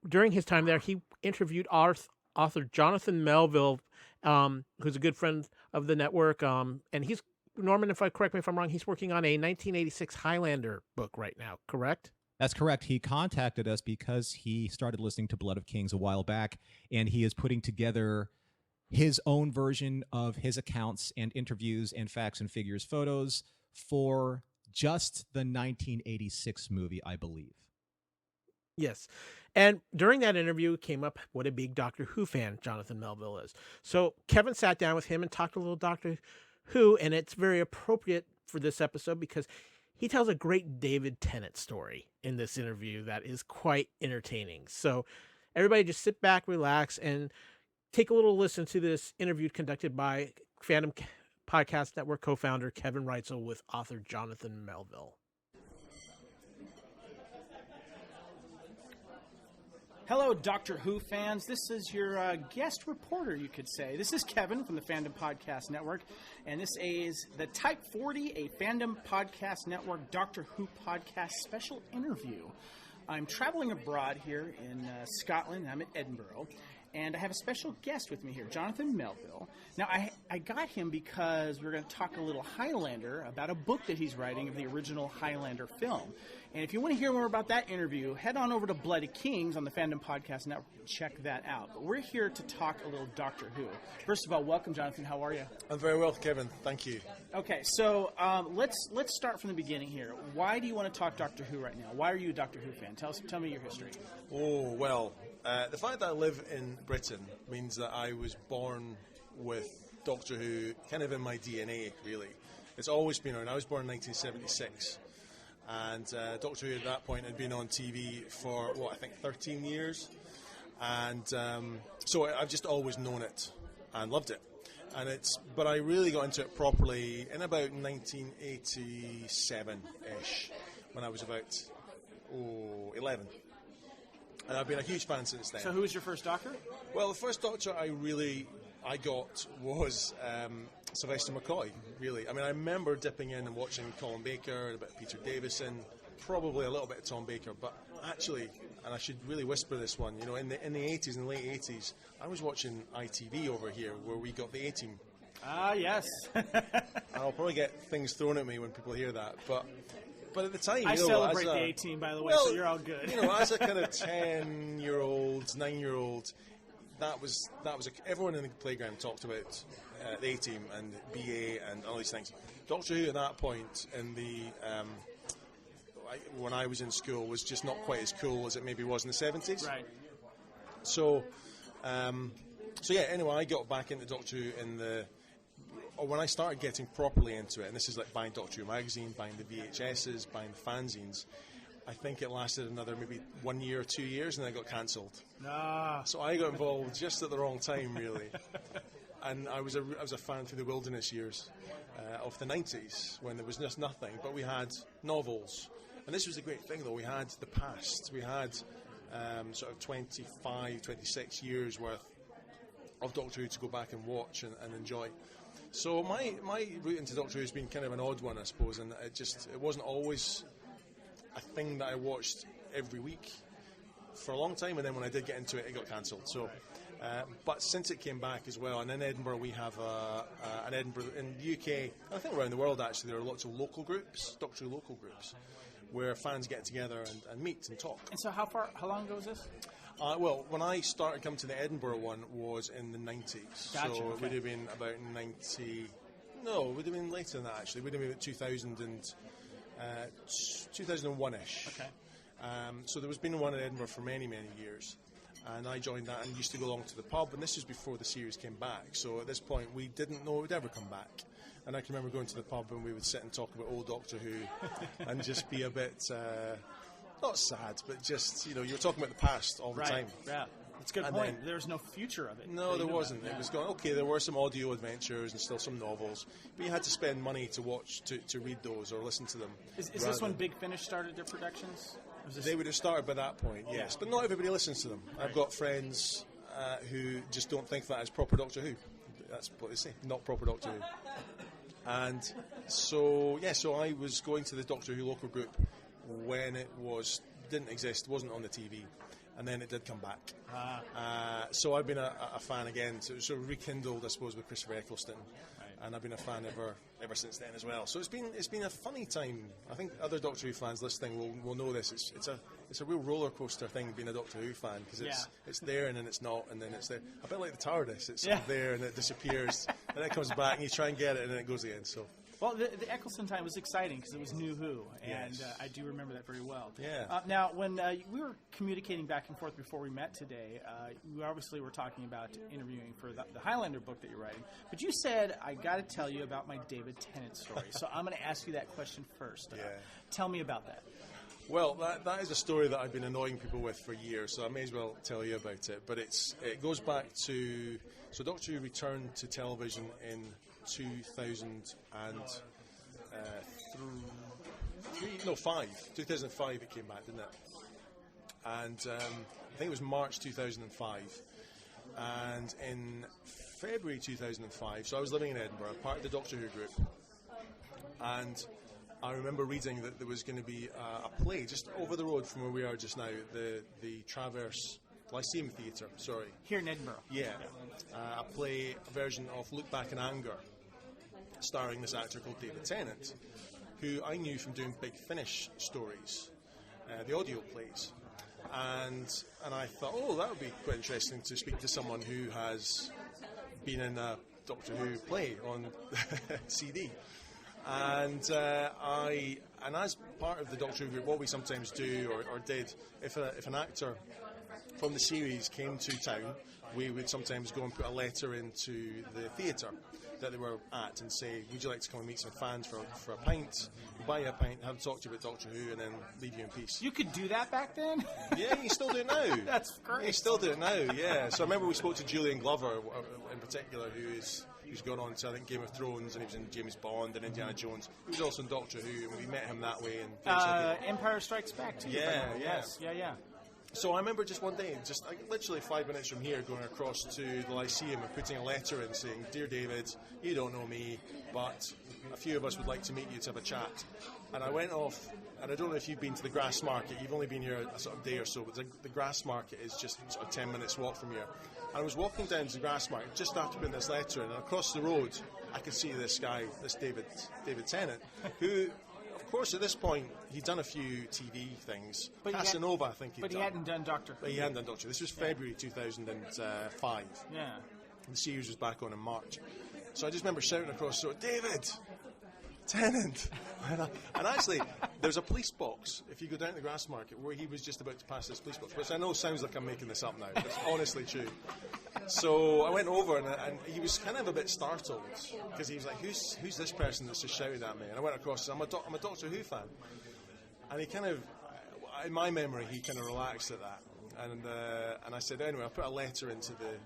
during his time there, he interviewed author Jonathan Melville, who's a good friend of the network, and he's, Norman, correct me if I'm wrong, he's working on a 1986 Highlander book right now, correct? That's correct. He contacted us because he started listening to Blood of Kings a while back, and he is putting together his own version of his accounts and interviews and facts and figures photos for just the 1986 movie, I believe. Yes. And during that interview, it came up what a big Doctor Who fan Jonathan Melville is. So Kevin sat down with him and talked a little Doctor Who, and it's very appropriate for this episode because he tells a great David Tennant story in this interview that is quite entertaining. So everybody just sit back, relax, and take a little listen to this interview conducted by Fandom Podcast Network co-founder Kevin Reitzel with author Jonathan Melville. Hello, Doctor Who fans. This is your guest reporter, you could say. This is Kevin from the Fandom Podcast Network, and this is the Type 40, a Fandom Podcast Network Doctor Who podcast special interview. I'm traveling abroad here in Scotland. I'm at Edinburgh, and I have a special guest with me here, Jonathan Melville. Now, I got him because we're going to talk a little Highlander, about a book that he's writing of the original Highlander film. And if you want to hear more about that interview, head on over to Blood of Kings on the Fandom Podcast Network and check that out. But we're here to talk a little Doctor Who. First of all, welcome, Jonathan. How are you? I'm very well, Kevin. Thank you. Okay, so let's start from the beginning here. Why do you want to talk Doctor Who right now? Why are you a Doctor Who fan? Tell me your history. Oh, well, the fact that I live in Britain means that I was born with Doctor Who kind of in my DNA, really. It's always been around. I was born in 1976. And Doctor Who at that point had been on TV for, I think 13 years. And so I've just always known it and loved it. But I really got into it properly in about 1987-ish, when I was about 11. And I've been a huge fan since then. So who was your first Doctor? Well, the first Doctor I got was Sylvester McCoy, really. I mean, I remember dipping in and watching Colin Baker, a bit of Peter Davison, probably a little bit of Tom Baker, but actually, and I should really whisper this one, in the 80s, in the late 80s, I was watching ITV over here, where we got the A-Team. Ah, yes. I'll probably get things thrown at me when people hear that, but at the time, I celebrate the A-Team, by the way, so you're all good. As a kind of 10-year-old, 9-year-old, that was everyone in the playground talked about the A-Team and BA and all these things. Doctor Who at that point in the when I was in school was just not quite as cool as it maybe was in the 70s. Right. So anyway, I got back into Doctor Who when I started getting properly into it, and this is like buying Doctor Who magazine, buying the VHSs, buying the fanzines. I think it lasted another maybe 1 year or 2 years, and then it got cancelled. So I got involved just at the wrong time, really. And I was a fan through the wilderness years of the 90s, when there was just nothing. But we had novels. And this was the great thing, though. We had the past. We had sort of 25, 26 years worth of Doctor Who to go back and watch and enjoy. So my route into Doctor Who has been kind of an odd one, I suppose, and it wasn't always a thing that I watched every week for a long time, and then when I did get into it, it got cancelled. So, but since it came back as well, and in Edinburgh we have an Edinburgh in the UK, I think around the world actually, there are lots of local groups, Doctor Who local groups, where fans get together and meet and talk. And so how long ago was this? Well, when I started coming to the Edinburgh one was in the 90s. Gotcha, so okay. it would have been about 90... No, it would have been later than that, actually. It would have been about 2001-ish. Okay. So there was been one in Edinburgh for many, many years. And I joined that and used to go along to the pub. And this was before the series came back. So at this point, we didn't know it would ever come back. And I can remember going to the pub and we would sit and talk about old Doctor Who and just be a bit... not sad, but just, you were talking about the past all the time. Yeah, that's a good And point. then- There's no future of it. No, You there know wasn't. that, It was going, okay, there were some audio adventures and still some novels, but you had to spend money to watch, to read those or listen to them. Is this rather when than- Big Finish started their productions? Or was this- They would have started by that point, yes. But not everybody listens to them. I've got friends who just don't think that is proper Doctor Who. That's what they say, not proper Doctor Who. And so I was going to the Doctor Who local group when it didn't exist, wasn't on the TV, and then it did come back. So I've been a fan again, so it was sort of rekindled, I suppose, with Christopher Eccleston, and I've been a fan ever since then as well. So it's been a funny time. I think other Doctor Who fans listening will know this. It's a real roller coaster thing being a Doctor Who fan, because it's there and then it's not, and then it's there. A bit like the TARDIS, it's sort of there and it disappears, and then it comes back and you try and get it and then it goes again. So. Well, the Eccleston time was exciting because it was New Who, and Yes. I do remember that very well. Yeah. Now, when we were communicating back and forth before we met today, we obviously were talking about interviewing for the Highlander book that you're writing, but you said, I got to tell you about my David Tennant story. So I'm going to ask you that question first. Yeah. Tell me about that. Well, that is a story that I've been annoying people with for years, so I may as well tell you about it. But it goes back to... So Doctor Who returned to television in 2005 it came back, didn't it? And I think it was March 2005. And in February 2005, so I was living in Edinburgh, part of the Doctor Who group, and I remember reading that there was going to be a play just over the road from where we are just now, the Traverse Lyceum Theatre, sorry. Here in Edinburgh. Yeah. A version of Look Back in Anger, starring this actor called David Tennant, who I knew from doing Big Finish stories, the audio plays. And I thought, that would be quite interesting to speak to someone who has been in a Doctor Who play on CD. And as part of the Doctor Who group, what we sometimes do or did, if an actor from the series came to town, we would sometimes go and put a letter into the theatre that they were at and say, would you like to come and meet some fans for a pint? We'll buy you a pint, have a talk to you about Doctor Who, and then leave you in peace. You could do that back then? Yeah, you still do it now. That's great. You still do it now, yeah. So I remember we spoke to Julian Glover in particular, who's gone on to, I think, Game of Thrones, and he was in James Bond and Indiana Jones. He was also in Doctor Who, and we met him that way. And Empire Strikes Back, too. Yeah. Yes, yeah. So I remember just one day, literally 5 minutes from here, going across to the Lyceum and putting a letter in saying, Dear David, you don't know me, but a few of us would like to meet you to have a chat. And I went off, and I don't know if you've been to the Grass Market, you've only been here a sort of day or so, but the Grass Market is just sort of 10 minutes walk from here. And I was walking down to the Grass Market just after putting this letter in, and across the road, I could see this guy, this David Tennant, who... Of course, at this point, he'd done a few TV things. But Casanova, I think he'd done. But he hadn't done Doctor Who. But he hadn't done Doctor Who. This was February 2005. Yeah. The series was back on in March. So I just remember shouting across the road, David Tennant! And actually, there's a police box, if you go down to the Grass Market, where he was just about to pass this police box, which I know sounds like I'm making this up now, but it's honestly true. So I went over, and he was kind of a bit startled, because he was like, who's this person that's just shouted at me? And I went across and said, I'm a Doctor Who fan. And he kind of, in my memory, he kind of relaxed at that. And I said, anyway, I put a letter into the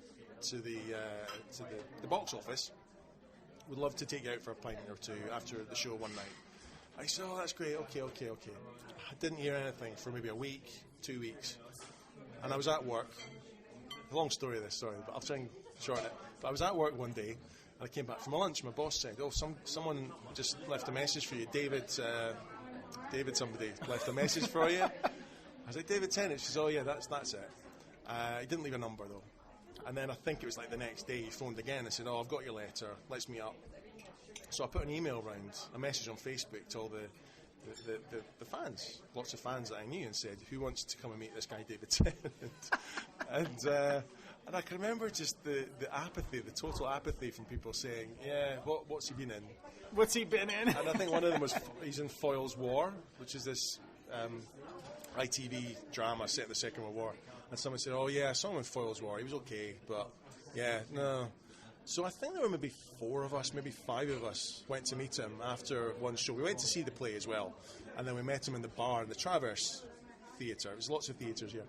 box office. Would love to take you out for a pint or two after the show one night. I said, that's great, okay. I didn't hear anything for maybe a week, 2 weeks. And I was at work. Long story this, sorry, but I'll try and shorten it. But I was at work one day, I came back from my lunch. My boss said, "Oh, someone just left a message for you, David. David, somebody left a message for you." I was like, "David Tennant." She says, "Oh yeah, that's it." He didn't leave a number though. And then I think it was like the next day he phoned again and said, "Oh, I've got your letter. Let's meet up." So I put an email around, a message on Facebook to all the fans, lots of fans that I knew, and said, "Who wants to come and meet this guy, David Tennant?" And I can remember just the apathy, the total apathy from people saying, "Yeah, what's he been in?" What's he been in? And I think one of them was he's in Foyle's War, which is this ITV drama set in the Second World War. And someone said, "Oh yeah, I saw him in Foyle's War. He was okay, but yeah, no." So I think there were maybe 4 of us, maybe 5 of us went to meet him after one show. We went to see the play as well, and then we met him in the bar in the Traverse Theatre. There's lots of theatres here.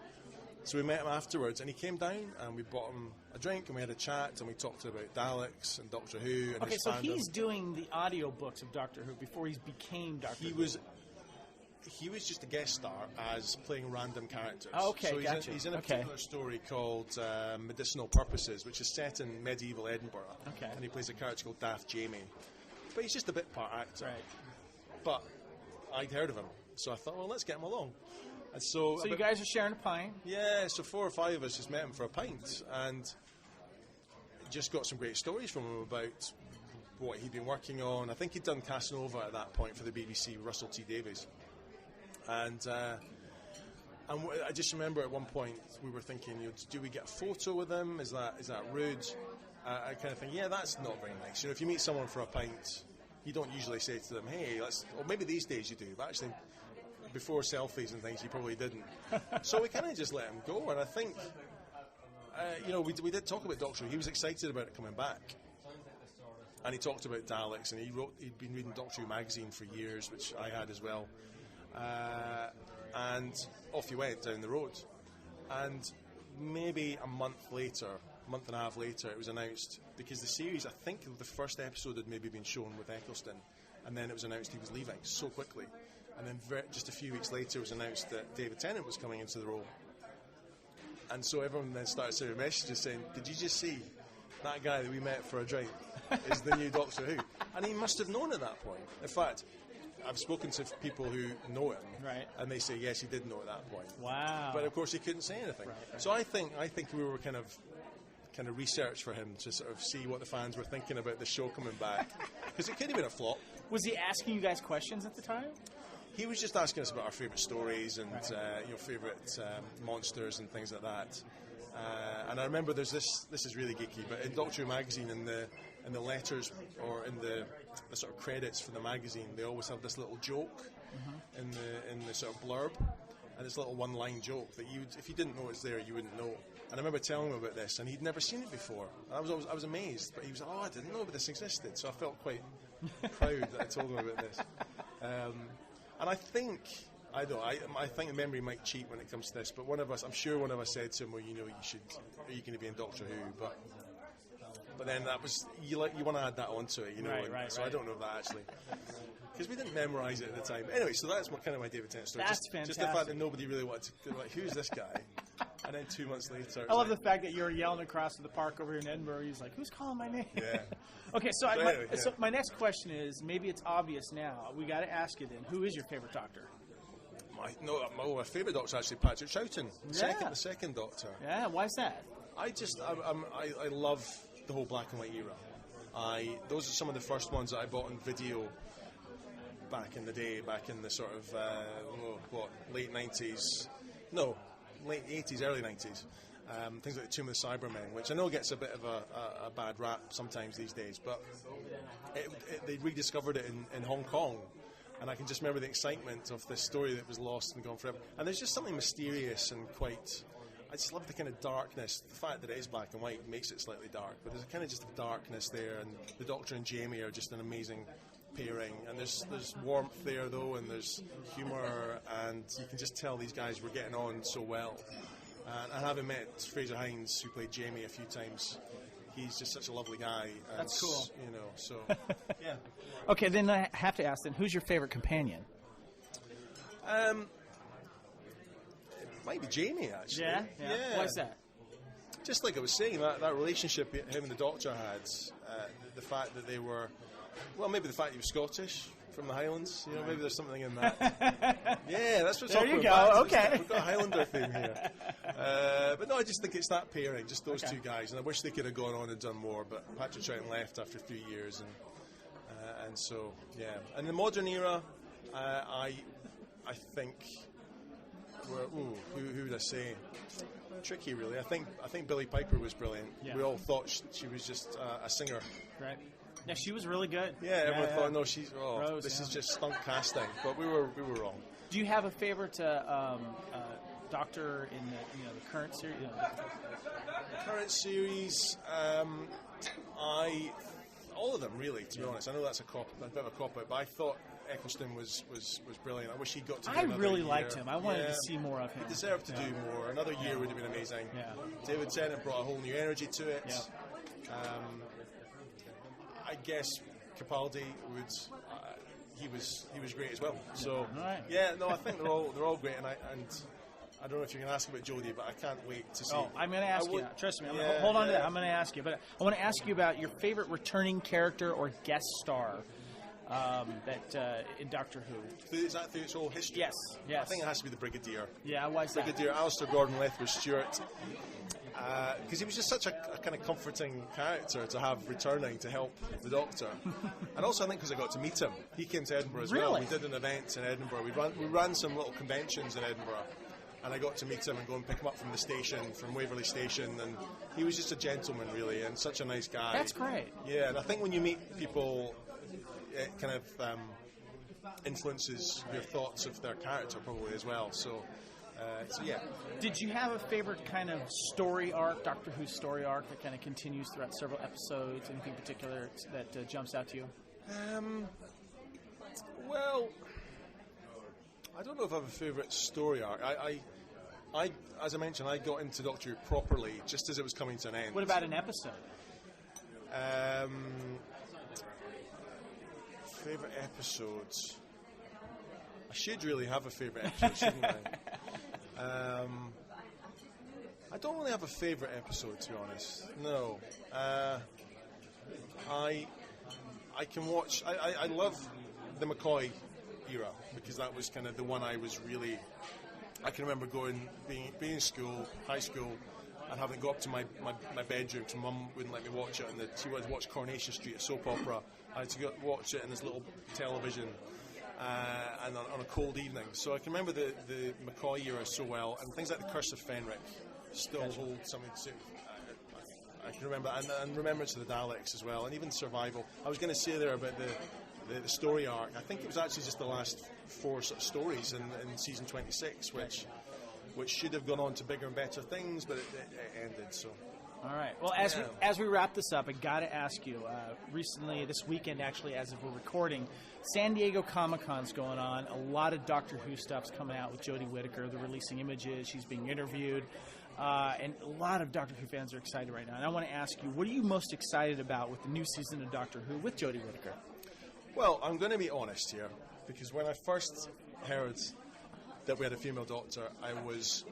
So we met him afterwards, and he came down, and we bought him a drink, and we had a chat, and we talked about Daleks and Doctor Who and Okay, his so fandom. he's doing the audio books of Doctor Who before he became Doctor Who. He was just a guest star as playing random characters. Oh, okay, so gotcha. He's in a Okay. particular story called Medicinal Purposes, which is set in medieval Edinburgh. Okay. And he plays a character called Daft Jamie. But he's just a bit part actor. Right. But I'd heard of him, so I thought, well, let's get him along. And so So you guys are sharing a pint. yeah, so 4 or 5 of us just met him for a pint and just got some great stories from him about what he'd been working on. I think he'd done Casanova at that point for the BBC with Russell T Davies. And I just remember at one point we were thinking, do we get a photo with him? Is that rude? I kind of think, yeah, that's not very nice. If you meet someone for a pint, you don't usually say to them, "Hey, let's." Or maybe these days you do, but actually, before selfies and things, you probably didn't. So we kind of just let him go. And I think, we did talk about Doctor Who. He was excited about it coming back. And he talked about Daleks, and he'd been reading Doctor Who magazine for years, which I had as well. And off he went down the road. And maybe a month and a half later, it was announced, because the series, I think the first episode had maybe been shown with Eccleston, and then it was announced he was leaving so quickly. And then just a few weeks later, it was announced that David Tennant was coming into the role. And so everyone then started sending messages saying, "Did you just see that guy that we met for a drink is the new Doctor Who?" And he must have known at that point. In fact, I've spoken to people who know him, Right. and they say yes, he did know at that point. Wow. But of course, he couldn't say anything. Right. So I think we were kind of research for him to sort of see what the fans were thinking about the show coming back, because it could have been a flop. Was he asking you guys questions at the time? He was just asking us about our favourite stories and favourite monsters and things like that. And I remember there's this is really geeky, but in Doctor Who magazine, in the letters or in the sort of credits for the magazine, they always have this little joke in the sort of blurb, and this little one-line joke that if you didn't know it's there, you wouldn't know. And I remember telling him about this, and he'd never seen it before. And I was amazed, but he was like, "Oh, I didn't know that this existed." So I felt quite proud that I told him about this. And I think the memory might cheat when it comes to this, but I'm sure one of us said to him, "Well, are you going to be in Doctor Who?" But then that was you want to add that onto it, Right, so I don't know if that actually, because we didn't memorise it at the time. Anyway, so that's my David Tennant story. That's just fantastic. the fact that nobody really wanted to, like, who's this guy? And then 2 months later, I love the fact that you're yelling across to the park over here in Edinburgh. He's like, "Who's calling my name?" Yeah. Okay, so anyway, yeah. So my next question is, maybe it's obvious now. We got to ask you then, who is your favorite Doctor? My favourite Doctor is actually Patrick Troughton, the second Doctor. Yeah, why is that? I love the whole black and white era. Those are some of the first ones that I bought on video back in the day, back in the sort of late 90s, no, late 80s, early 90s. Things like the Tomb of the Cybermen, which I know gets a bit of a bad rap sometimes these days, but they rediscovered it in Hong Kong. And I can just remember the excitement of this story that was lost and gone forever. And there's just something mysterious and I just love the kind of darkness. The fact that it is black and white makes it slightly dark, but there's a kind of just darkness there. And the Doctor and Jamie are just an amazing pairing. And there's warmth there, though, and there's humour, and you can just tell these guys were getting on so well. And having met Fraser Hines, who played Jamie a few times, he's just such a lovely guy. And that's cool. So, yeah. Okay, then I have to ask then, who's your favorite companion? It might be Jamie, actually. Yeah? Why is that? Just like I was saying, that relationship him and the Doctor had, the fact that they were, well, maybe the fact he was Scottish from the Highlands. You know, maybe there's something in that. Yeah, that's what's There you go. Back. Okay. We've got a Highlander theme here. But no, I just think it's that pairing, just those two guys, and I wish they could have gone on and done more. But Patrick Troughton left after 3 years, and so yeah. And the modern era, I think. Who would I say? Tricky, really. I think Billie Piper was brilliant. Yeah. We all thought she was just a singer. Right. Yeah, she was really good. Yeah, everyone thought, no, she's Rose, this is just stunt casting. But we were wrong. Do you have a favorite Doctor in the current series? The current series, all of them really. To be honest, I know that's a bit of a cop out, but I thought Eccleston was brilliant. I wish he got to do another really year. liked him. I wanted to see more of him. He deserved to do more. Another year would have been amazing. Yeah. David Tennant brought a whole new energy to it. Yeah. I guess Capaldi would. He was great as well. So right. yeah, no, I think they're all great, and I don't know if you're going to ask about Jodie, but I can't wait to see. Oh, I'm going to ask you. Trust me. Yeah, hold on to that. I'm going to ask you, but I want to ask you about your favorite returning character or guest star in Doctor Who. Is that through its whole history? Yes. I think it has to be the Brigadier. Yeah, why is that? Brigadier Alistair Gordon Lethbridge Stewart. Because he was just such a kind of comforting character to have returning to help the Doctor. And also I think because I got to meet him. He came to Edinburgh as well. We did an event in Edinburgh. We ran some little conventions in Edinburgh. And I got to meet him and go and pick him up from the station, from Waverley Station. And he was just a gentleman, really, and such a nice guy. That's great. Yeah, and I think when you meet people, it kind of influences your thoughts of their character probably as well. So yeah. Did you have a favorite kind of story arc, Doctor Who story arc, that kind of continues throughout several episodes? Anything particular that jumps out to you? Well, I don't know if I have a favourite story arc. I, as I mentioned, I got into Doctor Who properly just as it was coming to an end. What about an episode? Favourite episodes? I should really have a favourite episode, shouldn't I? I don't really have a favourite episode, to be honest. No. I can watch. I love the McCoy era because that was kind of the one I was really. I can remember being in school, high school, and having to go up to my bedroom because Mum wouldn't let me watch it, and she wanted to watch Coronation Street, a soap opera. I had to go watch it in this little television. And on a cold evening. So I can remember the McCoy era so well, and things like the Curse of Fenric still hold something to. I can remember, and Remembrance of the Daleks as well, and even Survival. I was going to say there about the story arc. I think it was actually just the last 4 sort of stories in season 26, which should have gone on to bigger and better things, but it ended. So. All right. Well, as we wrap this up, I got to ask you. Recently, this weekend, actually, as of we're recording, San Diego Comic-Con's going on. A lot of Doctor Who stuff's coming out with Jodie Whittaker. They're releasing images. She's being interviewed. And a lot of Doctor Who fans are excited right now. And I want to ask you, what are you most excited about with the new season of Doctor Who with Jodie Whittaker? Well, I'm going to be honest here, because when I first heard that we had a female Doctor, I was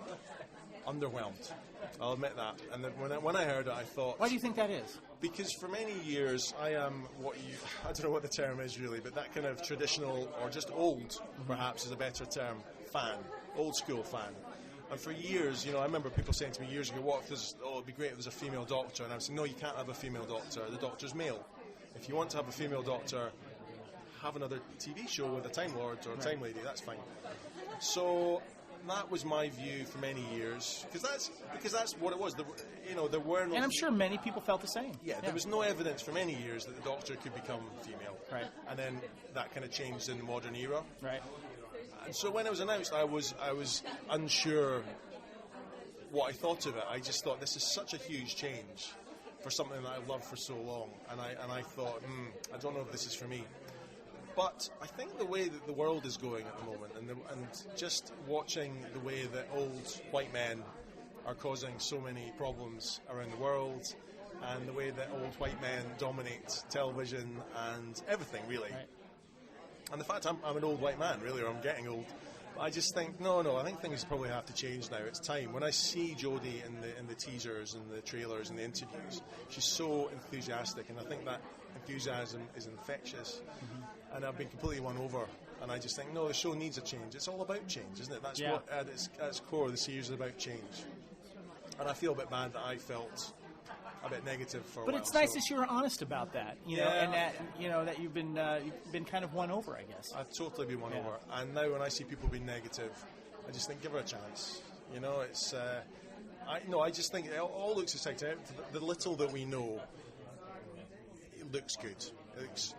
underwhelmed. I'll admit that. And then when I heard it, I thought... Why do you think that is? Because for many years, I am I don't know what the term is really, but that kind of traditional, or just old, perhaps is a better term, fan. Old school fan. And for years, I remember people saying to me years ago, it'd be great if there's a female Doctor. And I was saying, no, you can't have a female Doctor. The Doctor's male. If you want to have a female Doctor, have another TV show with a Time Lord or a Time Lady, that's fine. So... that was my view for many years, because that's what it was. There were no, and I'm sure many people felt the same. Yeah, there was no evidence for many years that the Doctor could become female. Right. And then that kind of changed in the modern era. Right. And so when it was announced, I was unsure what I thought of it. I just thought this is such a huge change for something that I've loved for so long, and I thought, I don't know if this is for me. But I think the way that the world is going at the moment, and just watching the way that old white men are causing so many problems around the world, and the way that old white men dominate television and everything, really. Right. And the fact I'm an old white man, really, or I'm getting old, I just think, no, I think things probably have to change now. It's time. When I see Jodie in the teasers and the trailers and the interviews, she's so enthusiastic, and I think that enthusiasm is infectious, and I've been completely won over. And I just think, no, the show needs a change. It's all about change, isn't it? That's what at its core, the series is about change. And I feel a bit bad that I felt a bit negative for a while. But it's nice that you were honest about that, you know, and that that you've been kind of won over, I guess. I've totally been won over. And now when I see people being negative, I just think, give her a chance. You know, it's I just think it all looks exciting. The little that we know, it looks good. It looks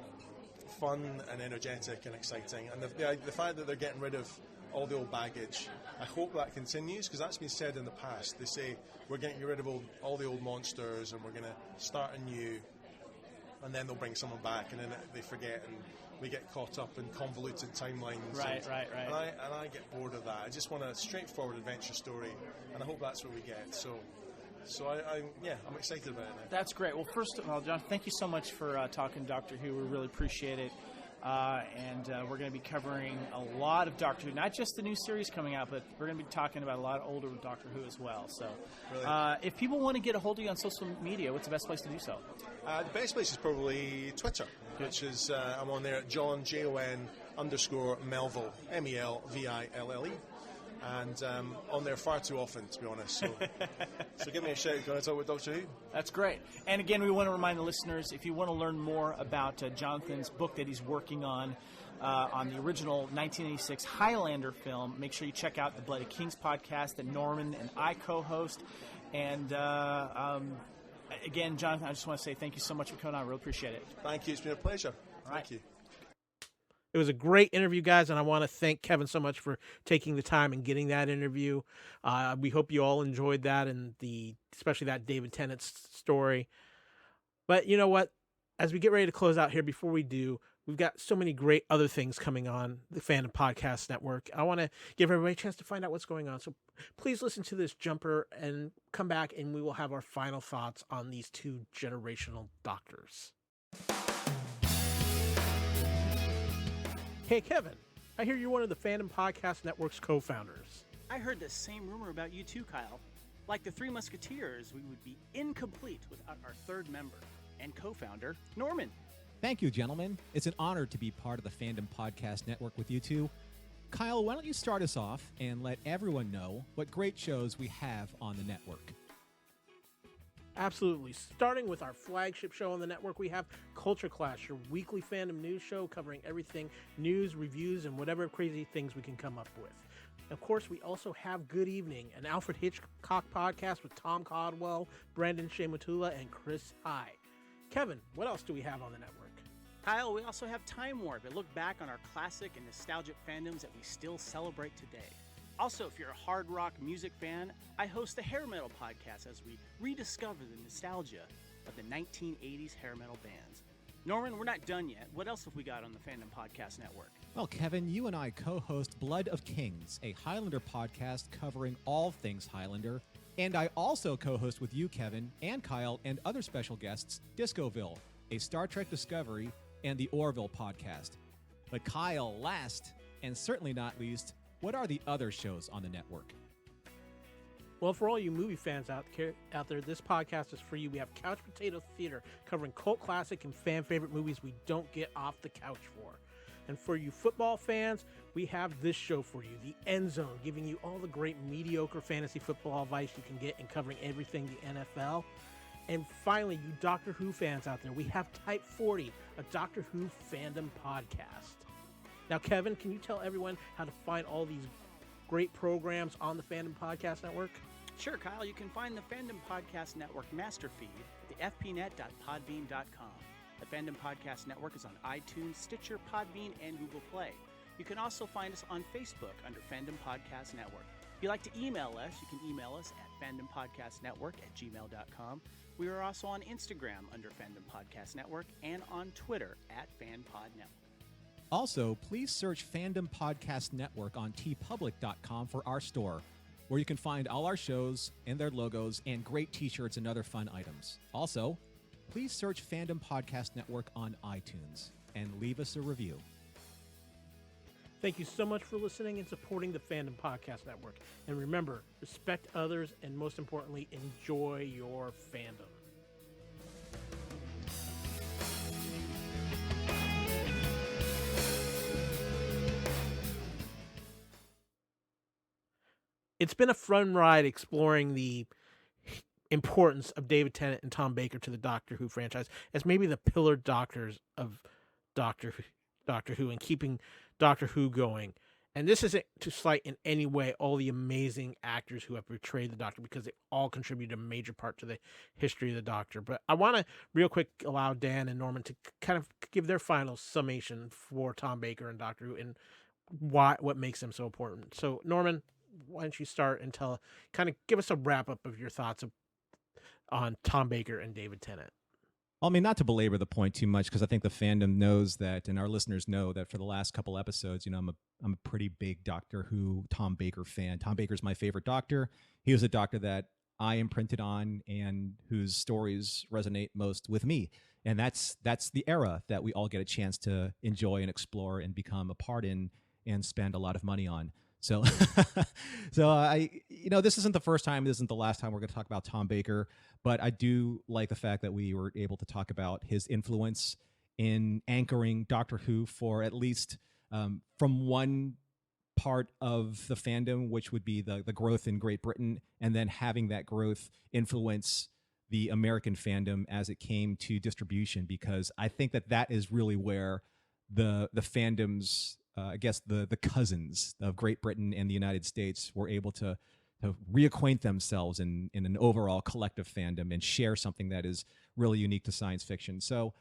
fun and energetic and exciting, and the fact that they're getting rid of all the old baggage, I hope that continues, because that's been said in the past. They say we're getting rid of all the old monsters and we're going to start anew, and then they'll bring someone back, and then they forget, and we get caught up in convoluted timelines. Right. And I get bored of that. I just want a straightforward adventure story, and I hope that's what we get. So I'm excited about it now. That's great. Well, first of all, John, thank you so much for talking Doctor Who. We really appreciate it. And we're going to be covering a lot of Doctor Who, not just the new series coming out, but we're going to be talking about a lot of older Doctor Who as well. So if people want to get a hold of you on social media, what's the best place to do so? The best place is probably Twitter, which is I'm on there at John, Jon _ Melville, Melville. And on there far too often, to be honest. So give me a shout. Can I talk about Doctor Who? That's great. And again, we want to remind the listeners, if you want to learn more about Jonathan's book that he's working on the original 1986 Highlander film, make sure you check out the Blooded Kings podcast that Norman and I co-host. And again, Jonathan, I just want to say thank you so much for coming on. I really appreciate it. Thank you. It's been a pleasure. Thank you. It was a great interview, guys, and I want to thank Kevin so much for taking the time and getting that interview. We hope you all enjoyed that, and especially that David Tennant story. But you know what? As we get ready to close out here, before we do, we've got so many great other things coming on the Fandom Podcast Network. I want to give everybody a chance to find out what's going on. So please listen to this jumper and come back, and we will have our final thoughts on these two generational doctors. Hey, Kevin, I hear you're one of the Fandom Podcast Network's co-founders. I heard the same rumor about you too, Kyle. Like the Three Musketeers, we would be incomplete without our third member and co-founder, Norman. Thank you, gentlemen. It's an honor to be part of the Fandom Podcast Network with you two. Kyle, why don't you start us off and let everyone know what great shows we have on the network? Absolutely. Starting with our flagship show on the network, we have Culture Clash, your weekly fandom news show covering everything news, reviews, and whatever crazy things we can come up with. Of course, we also have Good Evening, an Alfred Hitchcock podcast with Tom Caldwell, Brandon Shamatula, and Chris High. Kevin, what else do we have on the network? Kyle, we also have Time Warp, a look back on our classic and nostalgic fandoms that we still celebrate today. Also, if you're a hard rock music fan, I host the Hair Metal podcast as we rediscover the nostalgia of the 1980s hair metal bands. Norman, we're not done yet. What else have we got on the Fandom Podcast Network? Well, Kevin, you and I co-host Blood of Kings, a Highlander podcast covering all things Highlander. And I also co-host with you, Kevin, and Kyle, and other special guests, Discoville, a Star Trek Discovery, and the Orville podcast. But Kyle, last and certainly not least, what are the other shows on the network? Well, for all you movie fans out there, this podcast is for you. We have Couch Potato Theater, covering cult classic and fan favorite movies we don't get off the couch for. And for you football fans, we have this show for you, The End Zone, giving you all the great mediocre fantasy football advice you can get and covering everything the NFL. And finally, you Doctor Who fans out there, we have Type 40, a Doctor Who fandom podcast. Now, Kevin, can you tell everyone how to find all these great programs on the Fandom Podcast Network? Sure, Kyle. You can find the Fandom Podcast Network master feed at fpnet.podbean.com. The Fandom Podcast Network is on iTunes, Stitcher, Podbean, and Google Play. You can also find us on Facebook under Fandom Podcast Network. If you'd like to email us, you can email us at fandompodcastnetwork@gmail.com. We are also on Instagram under Fandom Podcast Network and on Twitter at FanPodNetwork. Also, please search Fandom Podcast Network on tpublic.com for our store, where you can find all our shows and their logos and great t-shirts and other fun items. Also, please search Fandom Podcast Network on iTunes and leave us a review. Thank you so much for listening and supporting the Fandom Podcast Network. And remember, respect others and most importantly, enjoy your fandom. it's been a fun ride exploring the importance of David Tennant and Tom Baker to the Doctor Who franchise as maybe the pillar doctors of Doctor Who and keeping Doctor Who going. And this isn't to slight in any way all the amazing actors who have portrayed the Doctor, because they all contributed a major part to the history of the Doctor. But I want to real quick allow Dan and Norman to kind of give their final summation for Tom Baker and Doctor Who and what makes them so important. So Norman, why don't you start and kind of give us a wrap up of your thoughts on Tom Baker and David Tennant. I mean, not to belabor the point too much, because I think the fandom knows that, and our listeners know that for the last couple episodes, I'm a pretty big Doctor Who Tom Baker fan. Tom Baker's my favorite Doctor. He was a Doctor that I imprinted on and whose stories resonate most with me. And that's the era that we all get a chance to enjoy and explore and become a part in and spend a lot of money on. So, this isn't the first time, this isn't the last time we're going to talk about Tom Baker, but I do like the fact that we were able to talk about his influence in anchoring Doctor Who for at least from one part of the fandom, which would be the growth in Great Britain, and then having that growth influence the American fandom as it came to distribution, because I think that is really where the fandoms, I guess the cousins of Great Britain and the United States, were able to reacquaint themselves in an overall collective fandom and share something that is really unique to science fiction. So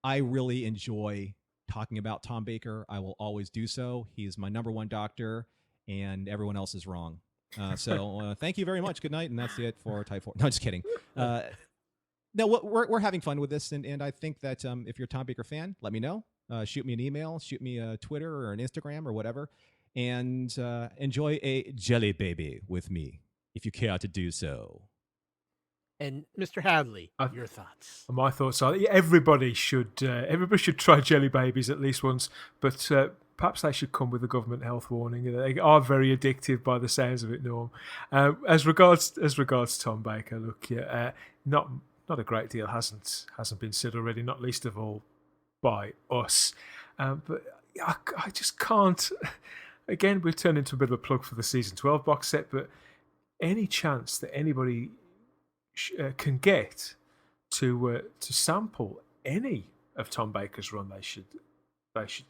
I really enjoy talking about Tom Baker. I will always do so. He's my number one Doctor, and everyone else is wrong. So thank you very much. Good night, and that's it for Type 4. No, just kidding. No, we're having fun with this, and I think that if you're a Tom Baker fan, let me know. Shoot me an email, shoot me a Twitter or an Instagram or whatever, and enjoy a jelly baby with me if you care to do so. And Mr. Hadley, your thoughts? My thoughts are everybody should try jelly babies at least once, but perhaps they should come with a government health warning. They are very addictive by the sounds of it, Norm. As regards Tom Baker, look, not a great deal hasn't been said already, not least of all by us. But I just can't. Again, we've turned into a bit of a plug for the season 12 box set, but any chance that anybody can get to sample any of Tom Baker's run, they should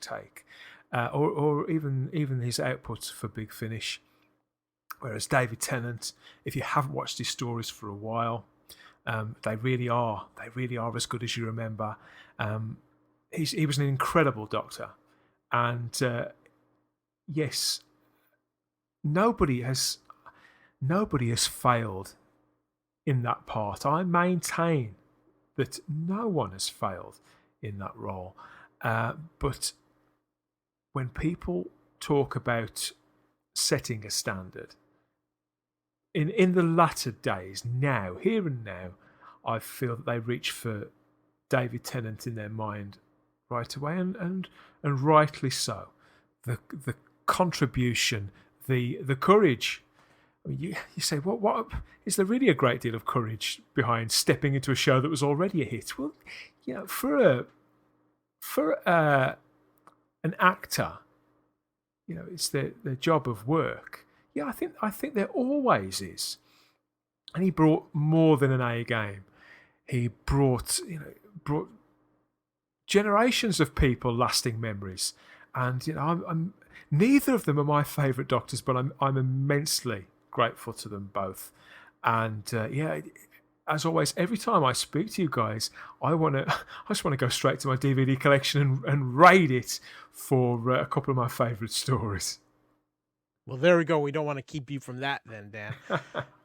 take, or even his outputs for Big Finish. Whereas David Tennant, if you haven't watched his stories for a while, they really are as good as you remember. He was an incredible Doctor, and yes, nobody has failed in that part. I maintain that no one has failed in that role. But when people talk about setting a standard, in the latter days, now, here and now, I feel that they reach for David Tennant in their mind right away, and rightly so. The contribution, the courage. I mean, you say, what is there really a great deal of courage behind stepping into a show that was already a hit? Well, for an actor, it's their job of work. Yeah, I think there always is. And he brought more than an A game. He brought generations of people lasting memories. And I'm neither of them are my favourite Doctors, but I'm immensely grateful to them both. And as always, every time I speak to you guys, I just want to go straight to my DVD collection and raid it for a couple of my favourite stories. Well, there we go. We don't want to keep you from that then, Dan.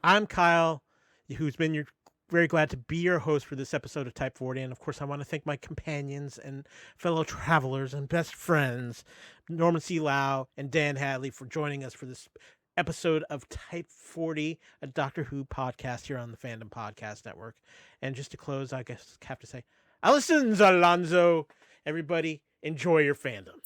I'm Kyle, who's been very glad to be your host for this episode of Type 40. And of course, I want to thank my companions and fellow travelers and best friends, Norman C. Lau and Dan Hadley, for joining us for this episode of Type 40, a Doctor Who podcast here on the Fandom Podcast Network. And just to close, I guess I have to say, Alison's Alonso. Everybody, enjoy your fandom.